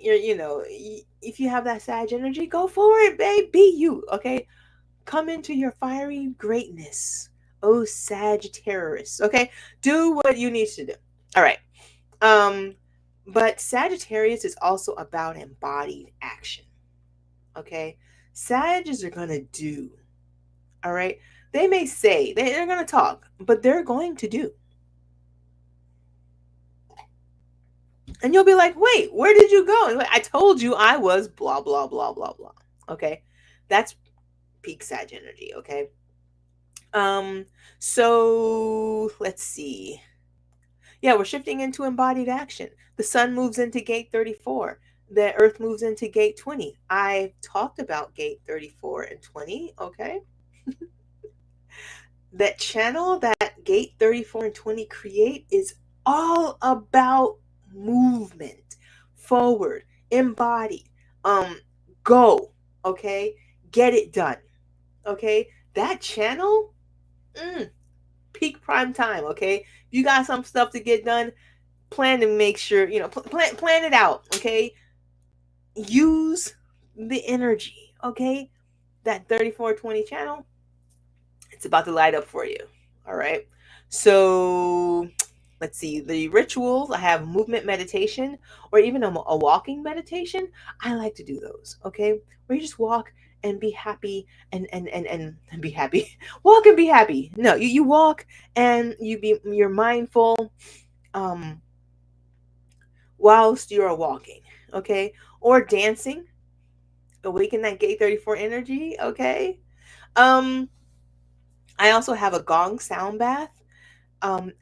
A: if you have that Sag energy, go for it, babe. Be you, okay? Come into your fiery greatness. Oh, Sagittarius, okay? Do what you need to do. All right. But Sagittarius is also about embodied action, okay? Sagittarius are going to do, all right? They may say, they're going to talk, but they're going to do. And you'll be like, wait, where did you go? Like, I told you I was blah, blah, blah, blah, blah. Okay. That's peak Sag energy. Okay. So let's see. Yeah, we're shifting into embodied action. The sun moves into gate 34. The earth moves into gate 20. I talked about gate 34 and 20. Okay. That channel that gate 34 and 20 create is all about movement, forward, embody, go, okay, get it done, okay. That channel, peak prime time, okay. If you got some stuff to get done, plan to make sure plan it out, okay. Use the energy, okay. That 3420 channel, it's about to light up for you. All right. So let's see, the rituals. I have movement meditation or even a walking meditation. I like to do those. Okay. Where you just walk and be happy and be happy. Walk and be happy. No, you walk and you're mindful whilst you are walking. Okay. Or dancing. Awaken that gate 34 energy. Okay. I also have a gong sound bath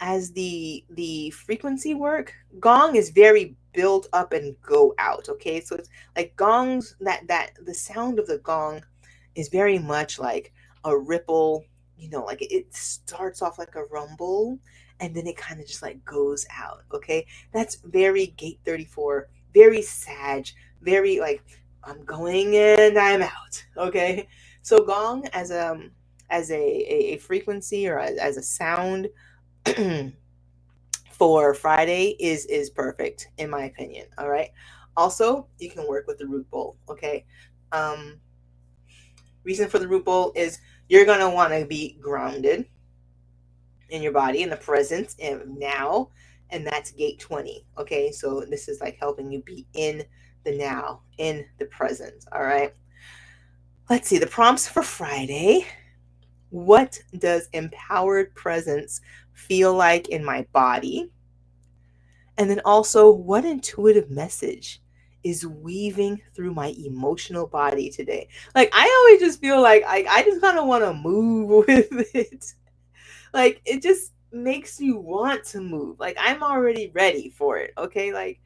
A: as the frequency work. Gong is very build up and go out. Okay, so it's like gongs that the sound of the gong is very much like a ripple. Like it starts off like a rumble and then it kind of just like goes out. Okay, that's very gate 34, very Sag, very like I'm going and I'm out. Okay, so gong as a frequency or as a sound for Friday is perfect in my opinion. All right. Also, you can work with the root bowl. Okay. Um, Reason for the root bowl is you're gonna want to be grounded in your body in the present and now, and that's gate 20. Okay, so this is like helping you be in the now, in the present. All right. Let's see the prompts for Friday. What does empowered presence feel like in my body? And then also, what intuitive message is weaving through my emotional body today? Like, I always just feel like I just kind of want to move with it. Like, it just makes you want to move. Like, I'm already ready for it. Okay. Like,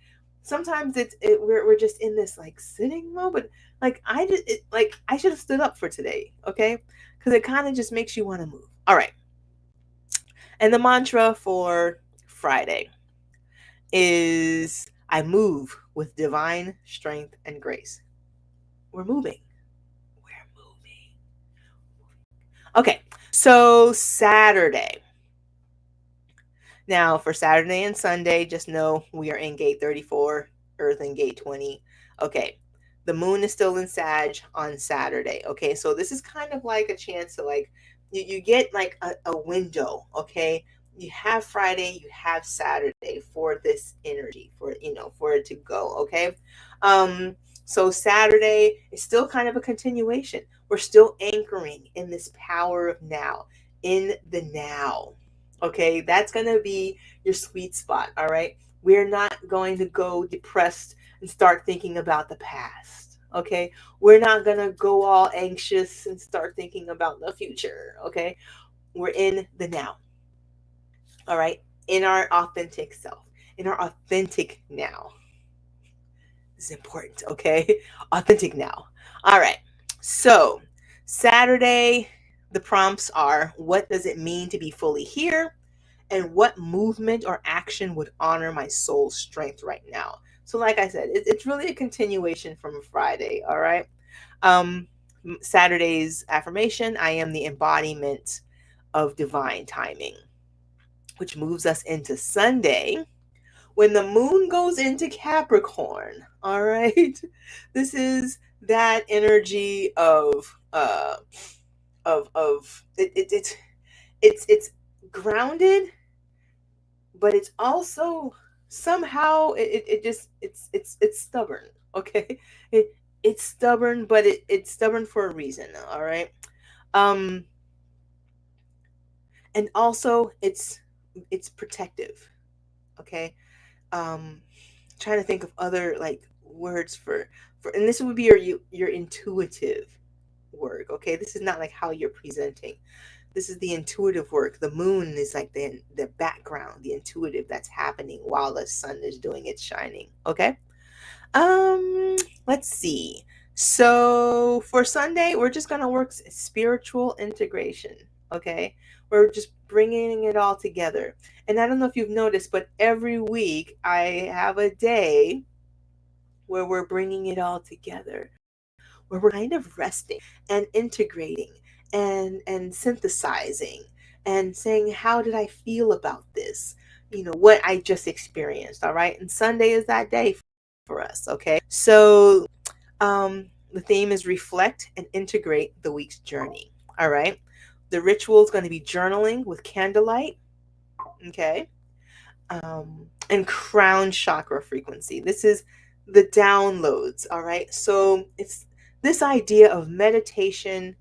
A: sometimes we're just in this like sitting mode, but like, I should have stood up for today. Okay. Because it kind of just makes you want to move. All right. And the mantra for Friday is I move with divine strength and grace. We're moving. We're moving. Okay, so Saturday. Now, for Saturday and Sunday, just know we are in gate 34, Earth in gate 20. Okay, the moon is still in Sag on Saturday. Okay, so this is kind of like a chance to like, you get like a window, okay? You have Friday, you have Saturday for this energy, for it to go, okay? So Saturday is still kind of a continuation. We're still anchoring in this power of now, in the now. Okay, that's going to be your sweet spot, all right? We're not going to go depressed and start thinking about the past. Okay, we're not gonna go all anxious and start thinking about the future. Okay, we're in the now. All right, in our authentic self, in our authentic now. This is important. Okay, authentic now. All right, so Saturday, the prompts are: what does it mean to be fully here? And what movement or action would honor my soul's strength right now? So, like I said, it's really a continuation from Friday. All right. Um, Saturday's affirmation: I am the embodiment of divine timing, which moves us into Sunday when the moon goes into Capricorn. All right. This is that energy of it's grounded, but it's also somehow it just it's stubborn. Okay, it's stubborn, but it's stubborn for a reason. All right. um and also it's protective. Okay. Trying to think of other like words for and this would be your intuitive work. Okay, this is not like how you're presenting. This is the intuitive work. The moon is like the background, the intuitive that's happening while the sun is doing its shining. Okay. Let's see. So for Sunday, we're just gonna work spiritual integration. Okay, we're just bringing it all together. And I don't know if you've noticed, but every week I have a day where we're bringing it all together, where we're kind of resting and integrating and synthesizing and saying, how did I feel about this? What I just experienced. All right. And Sunday is that day for us. Okay. So the theme is reflect and integrate the week's journey. All right. The ritual is going to be journaling with candlelight. Okay. And crown chakra frequency. This is the downloads. All right. So it's this idea of meditation,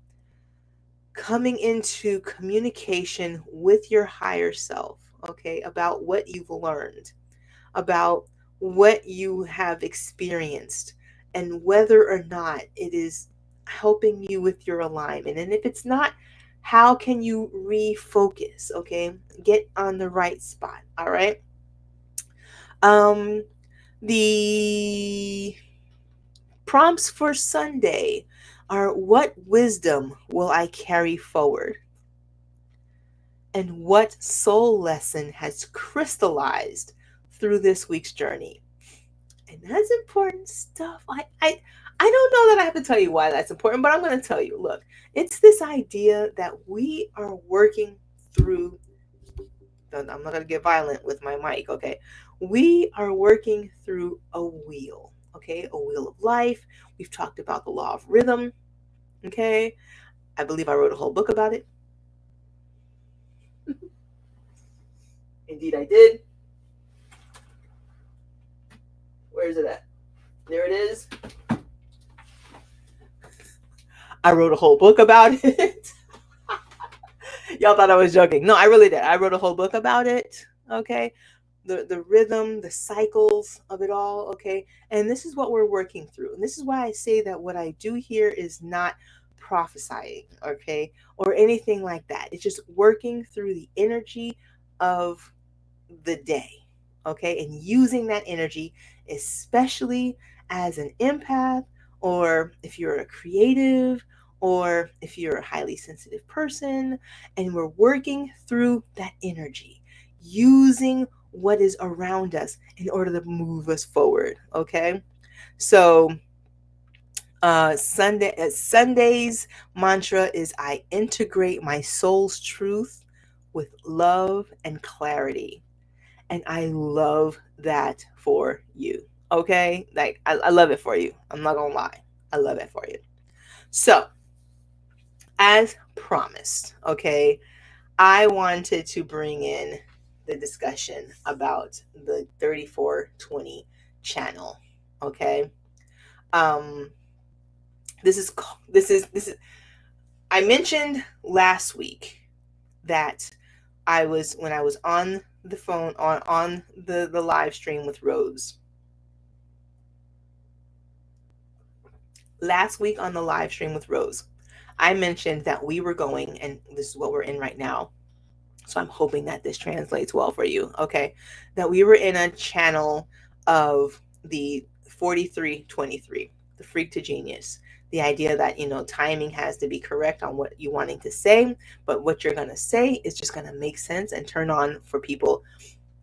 A: coming into communication with your higher self. Okay. About what you've learned, about what you have experienced, and whether or not it is helping you with your alignment. And if it's not, how can you refocus? Okay. Get on the right spot. All right. Um, the prompts for Sunday are: what wisdom will I carry forward? And what soul lesson has crystallized through this week's journey? And that's important stuff. I don't know that I have to tell you why that's important, but I'm going to tell you. Look, it's this idea that we are working through. I'm not going to get violent with my mic, okay? We are working through a wheel, okay? A wheel of life. We've talked about the law of rhythm, okay? I believe I wrote a whole book about it. Indeed, I did. Where is it at? There it is. I wrote a whole book about it. Y'all thought I was joking. No, I really did. I wrote a whole book about it. Okay. The rhythm, the cycles of it all. Okay. And this is what we're working through. And this is why I say that what I do here is not prophesying, okay, or anything like that. It's just working through the energy of the day. Okay. And using that energy, especially as an empath, or if you're a creative, or if you're a highly sensitive person, and we're working through that energy, using what is around us in order to move us forward. Okay. So Sunday's mantra is: I integrate my soul's truth with love and clarity. And I love that for you. Okay. Like I love it for you. I'm not gonna lie. I love it for you. So as promised, okay, I wanted to bring in the discussion about the 3420 channel. Okay. Um, this is I mentioned last week that when I was on the phone on the live stream with Rose, last week on the live stream with Rose, I mentioned that we were going, and this is what we're in right now. So I'm hoping that this translates well for you. Okay. That we were in a channel of the 4323, the freak to genius. The idea that, timing has to be correct on what you're wanting to say, but what you're going to say is just going to make sense and turn on for people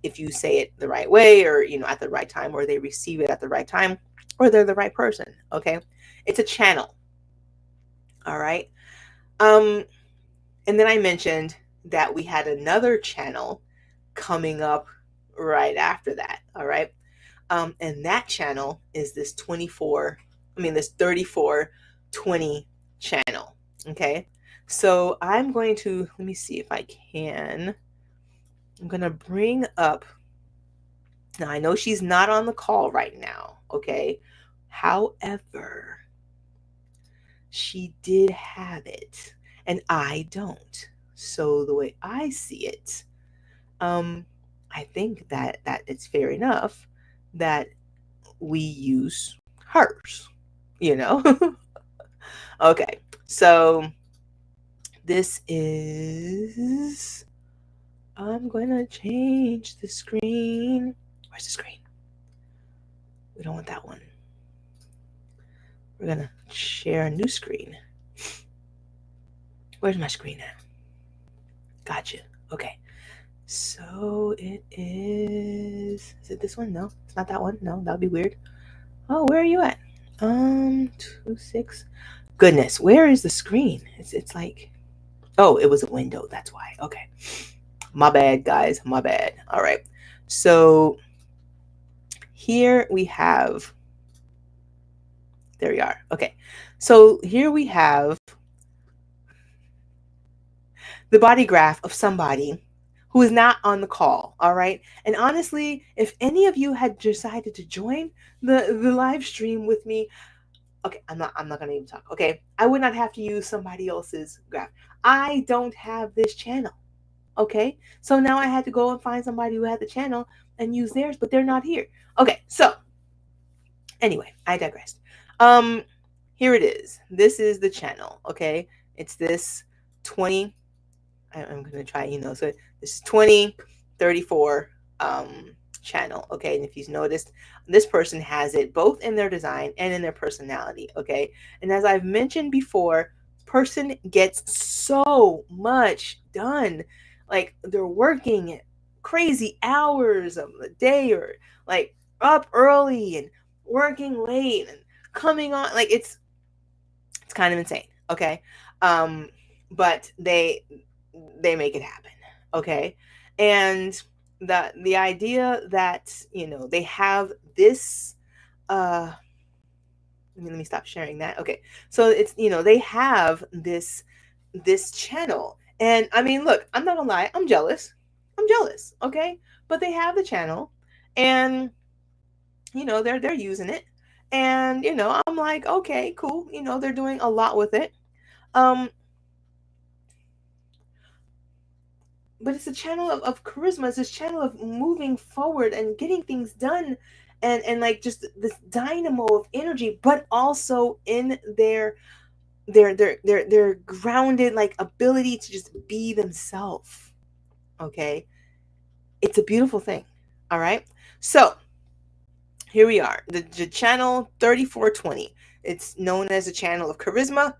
A: if you say it the right way, or, at the right time, or they receive it at the right time, or they're the right person. Okay. It's a channel. All right. And then I mentioned that we had another channel coming up right after that. All right. And that channel is this 3420 channel. Okay. So I'm going to, let me see if I can. I'm going to bring up, now I know she's not on the call right now. Okay. However, she did have it and I don't. So the way I see it, I think that it's fair enough that we use hers, Okay, so this is, I'm going to change the screen. Where's the screen? We don't want that one. We're going to share a new screen. Where's my screen at? Gotcha. Okay. So it is it this one? No, it's not that one. No, that would be weird. Oh, where are you at? 26. Goodness, where is the screen? It's like, oh, it was a window. That's why. Okay. My bad, guys. My bad. All right. So here we have, there we are. Okay. So here we have the body graph of somebody who is not on the call. All right. And honestly, if any of you had decided to join the live stream with me, okay, I'm not gonna even talk. Okay. I would not have to use somebody else's graph. I don't have this channel. Okay. So now I had to go and find somebody who had the channel and use theirs, but they're not here. Okay. So anyway, I digressed. Here it is. This is the channel. Okay. It's this 20. I'm going to try, so this is 2034 channel. Okay. And if you've noticed, this person has it both in their design and in their personality. Okay. And as I've mentioned before, person gets so much done. Like they're working crazy hours of the day, or like up early and working late and coming on. Like it's kind of insane. Okay. But they make it happen. Okay. And the idea that, they have this, let me stop sharing that. Okay. So it's, they have this channel. And I mean, look, I'm not gonna lie, I'm jealous. Okay. But they have the channel and, they're using it. And, I'm like, okay, cool. They're doing a lot with it. But it's a channel of charisma. It's this channel of moving forward and getting things done, and like just this dynamo of energy, but also in their grounded like ability to just be themselves. Okay, it's a beautiful thing. All right, so here we are, the channel 3420. It's known as a channel of charisma.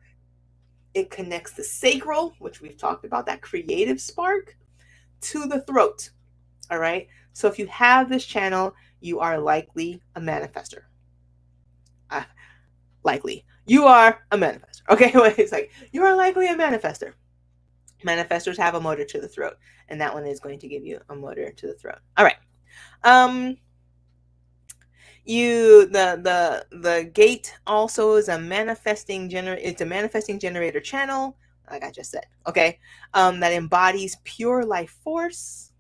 A: It connects the sacral, which we've talked about, that creative spark, to the throat. All right. So if you have this channel, you are likely a manifester. Likely. You are a manifester. Okay. It's like, you are likely a manifester. Manifestors have a motor to the throat, and that one is going to give you a motor to the throat. All right. The gate also is a manifesting generator channel, like I just said. Okay. That embodies pure life force.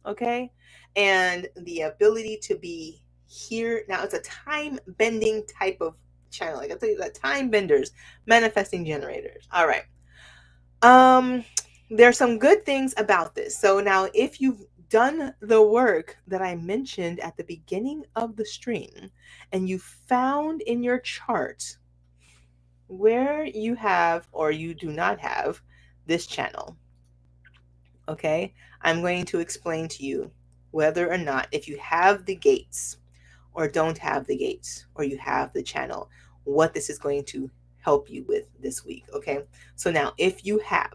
A: Okay. And the ability to be here. Now it's a time bending type of channel. Like I tell you, that time benders, manifesting generators. All right. There's some good things about this. So now if you've done the work that I mentioned at the beginning of the stream, and you found in your chart where you have or you do not have this channel, okay, I'm going to explain to you whether or not, if you have the gates or don't have the gates, or you have the channel, what this is going to help you with this week, okay? So now, if you have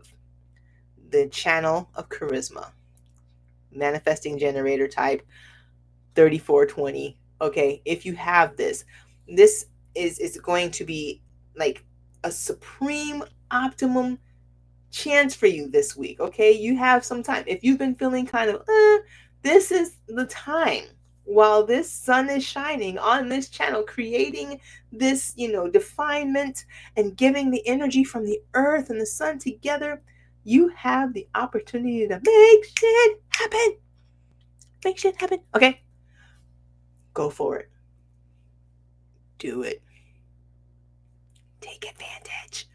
A: the channel of charisma, manifesting generator type 3420, okay, if you have this, this is going to be like a supreme optimum chance for you this week, okay? You have some time. If you've been feeling kind of, this is the time while this sun is shining on this channel, creating this, definement and giving the energy from the earth and the sun together. You have the opportunity to make shit happen. Make shit happen. Okay? Go for it. Do it. Take advantage.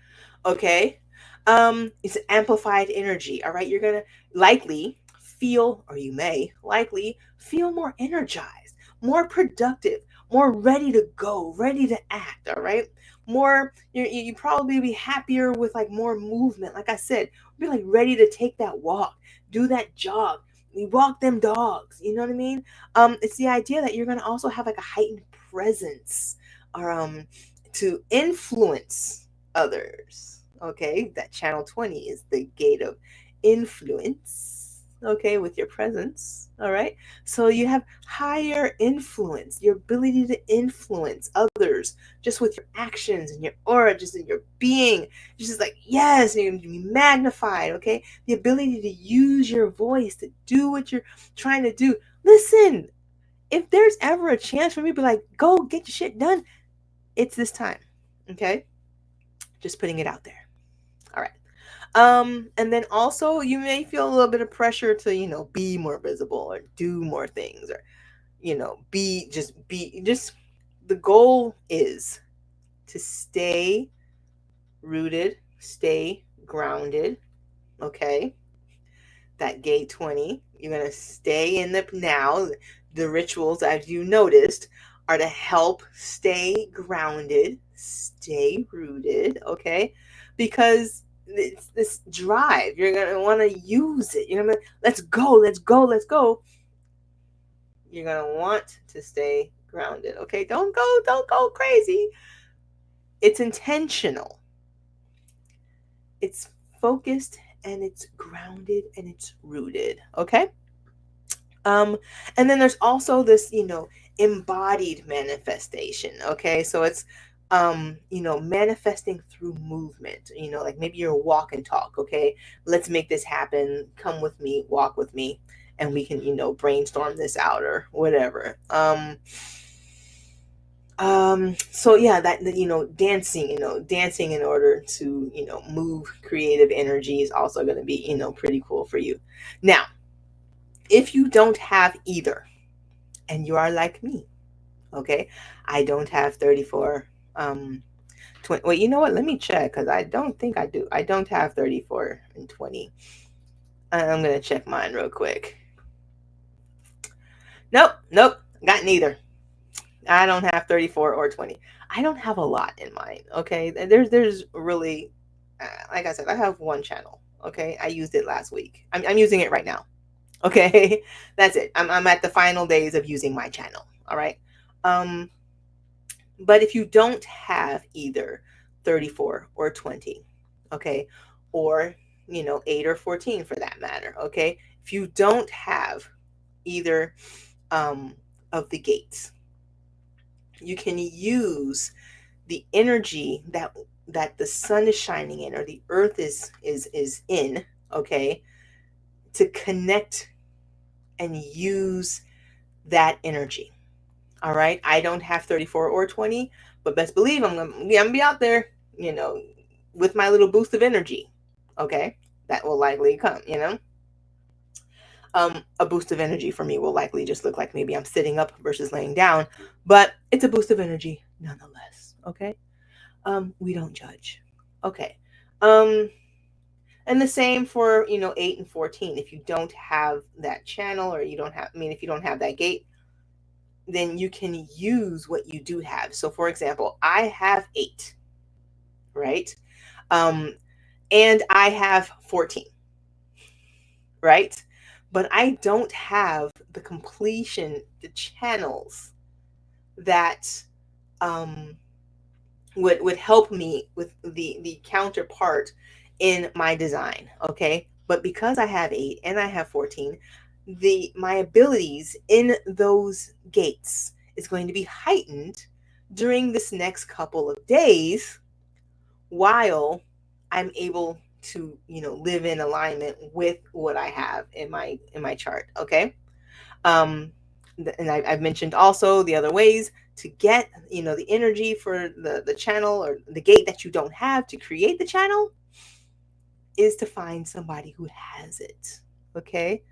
A: Okay? It's amplified energy. All right? You're gonna likely feel, or you may likely feel more energized, more productive, more ready to go, ready to act. All right? More, you probably be happier with like more movement. Like I said, be like ready to take that walk, do that jog. You walk them dogs. You know what I mean? It's the idea that you're gonna also have like a heightened presence, or to influence others. Okay, that channel 20 is the gate of influence. Okay, with your presence. All right, so you have higher influence, your ability to influence others just with your actions and your aura, just in your being. It's just like, yes, you're going to be magnified. Okay, the ability to use your voice to do what you're trying to do. Listen, if there's ever a chance for me to be like, go get your shit done, it's this time. Okay, just putting it out there. All right. And then also you may feel a little bit of pressure to, be more visible or do more things, or, be just the goal is to stay rooted, stay grounded. Okay. That gate 20, you're going to stay in the now. The rituals, as you noticed, are to help stay grounded, stay rooted, okay? Because it's this drive. You're going to want to use it. You're going to, let's go, let's go, let's go. You're going to want to stay grounded, okay? Don't go crazy. It's intentional. It's focused and it's grounded and it's rooted, okay? And then there's also this, embodied manifestation. Okay, so it's manifesting through movement. Like maybe you're walk and talk. Okay, let's make this happen. Come with me, walk with me, and we can, brainstorm this out or whatever. So yeah, that, dancing in order to, move creative energy is also going to be, pretty cool for you. Now, if you don't have either, and you are like me, okay, I don't have 34, 20. Wait, you know what? Let me check, because I don't think I do. I don't have 34 and 20. I'm going to check mine real quick. Nope, got neither. I don't have 34 or 20. I don't have a lot in mine, okay? There's really, like I said, I have one channel, okay? I used it last week. I'm using it right now. Okay, that's it. I'm at the final days of using my channel. All right. But if you don't have either 34 or 20, okay, or 8 or 14 for that matter, okay, if you don't have either of the gates, you can use the energy that the sun is shining in, or the earth is in, okay, to connect and use that energy. All right. I don't have 34 or 20, but best believe I'm gonna be out there, with my little boost of energy. Okay. That will likely come. A boost of energy for me will likely just look like maybe I'm sitting up versus laying down, but it's a boost of energy nonetheless. Okay. We don't judge. Okay. And the same for, 8 and 14. If you don't have that channel, or if you don't have that gate, then you can use what you do have. So for example, I have 8. right? And I have 14, right? But I don't have the completion, the channels that um, would help me with the counterpart in my design. Okay, but because I have 8 and I have 14, the my abilities in those gates is going to be heightened during this next couple of days while I'm able to, live in alignment with what I have in my chart. Okay. um and I've mentioned also the other ways to get, the energy for the channel or the gate that you don't have to create the channel is to find somebody who has it. Okay,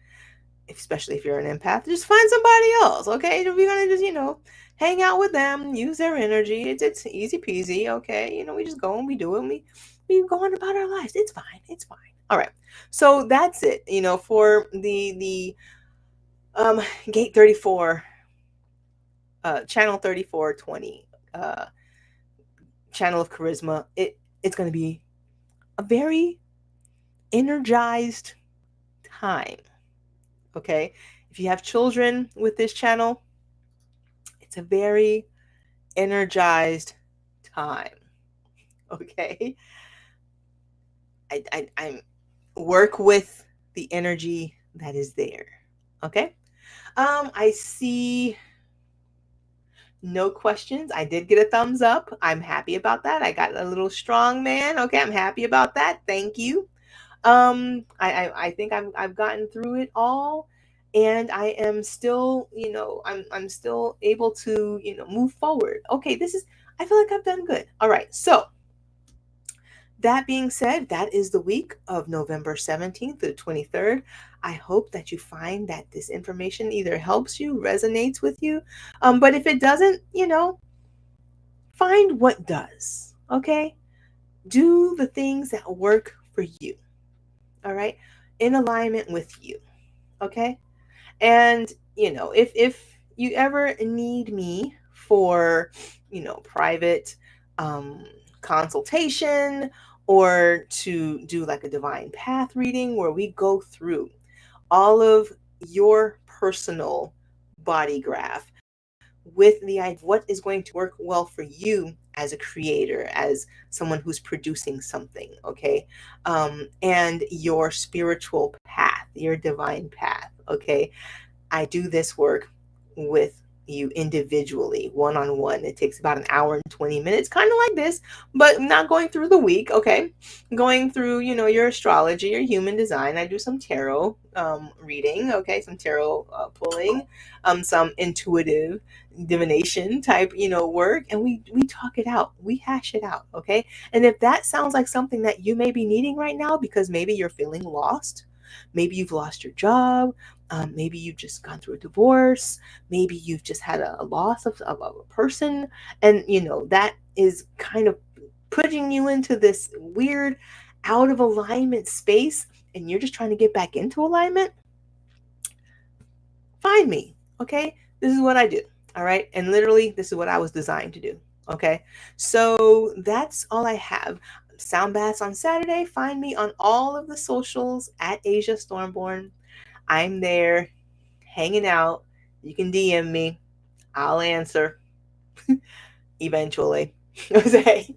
A: especially if you're an empath, just find somebody else. Okay, if you're gonna just, hang out with them, use their energy, it's easy peasy. Okay, we just go and we do it, and we go on about our lives. It's fine, it's fine. All right, so that's it, for the gate 34, channel 3420, channel of charisma. It's going to be a very energized time. Okay, if you have children with this channel, it's a very energized time. Okay, I work with the energy that is there. Okay, I see no questions. I did get a thumbs up. I'm happy about that. I got a little strong man. Okay, I'm happy about that. Thank you. I think I've gotten through it all, and I am still, I'm still able to, move forward. Okay, I feel like I've done good. All right. So that being said, that is the week of November 17th to the 23rd. I hope that you find that this information either helps you, resonates with you. But if it doesn't, find what does. Okay? Do the things that work for you. All right? In alignment with you. Okay? And, if you ever need me for, private consultation, or to do like a divine path reading where we go through all of your personal body graph with the idea of what is going to work well for you as a creator, as someone who's producing something, okay? And your spiritual path, your divine path, okay? I do this work with you individually, one-on-one. It takes about an hour and 20 minutes, kind of like this, but not going through the week, okay? Going through, your astrology, your human design. I do some tarot reading, okay? Some tarot pulling, some intuitive divination type, work, and we talk it out. We hash it out, okay? And if that sounds like something that you may be needing right now because maybe you're feeling lost, maybe you've lost your job, maybe you've just gone through a divorce. Maybe you've just had a loss of a person. And, that is kind of putting you into this weird out of alignment space. And you're just trying to get back into alignment. Find me. Okay. This is what I do. All right. And literally, this is what I was designed to do. Okay. So that's all I have. Sound baths on Saturday. Find me on all of the socials at Asia Stormborn. I'm there hanging out. You can DM me. I'll answer eventually. Okay.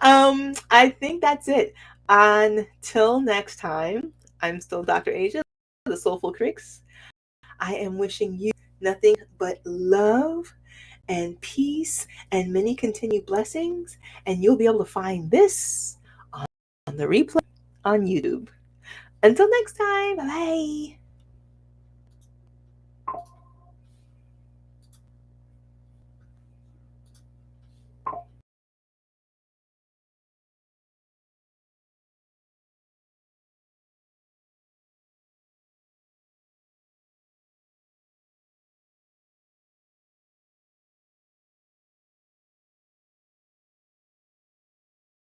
A: I think that's it. Until next time, I'm still Dr. Asia, the Soulful Crix. I am wishing you nothing but love and peace and many continued blessings. And you'll be able to find this on the replay on YouTube. Until next time, bye.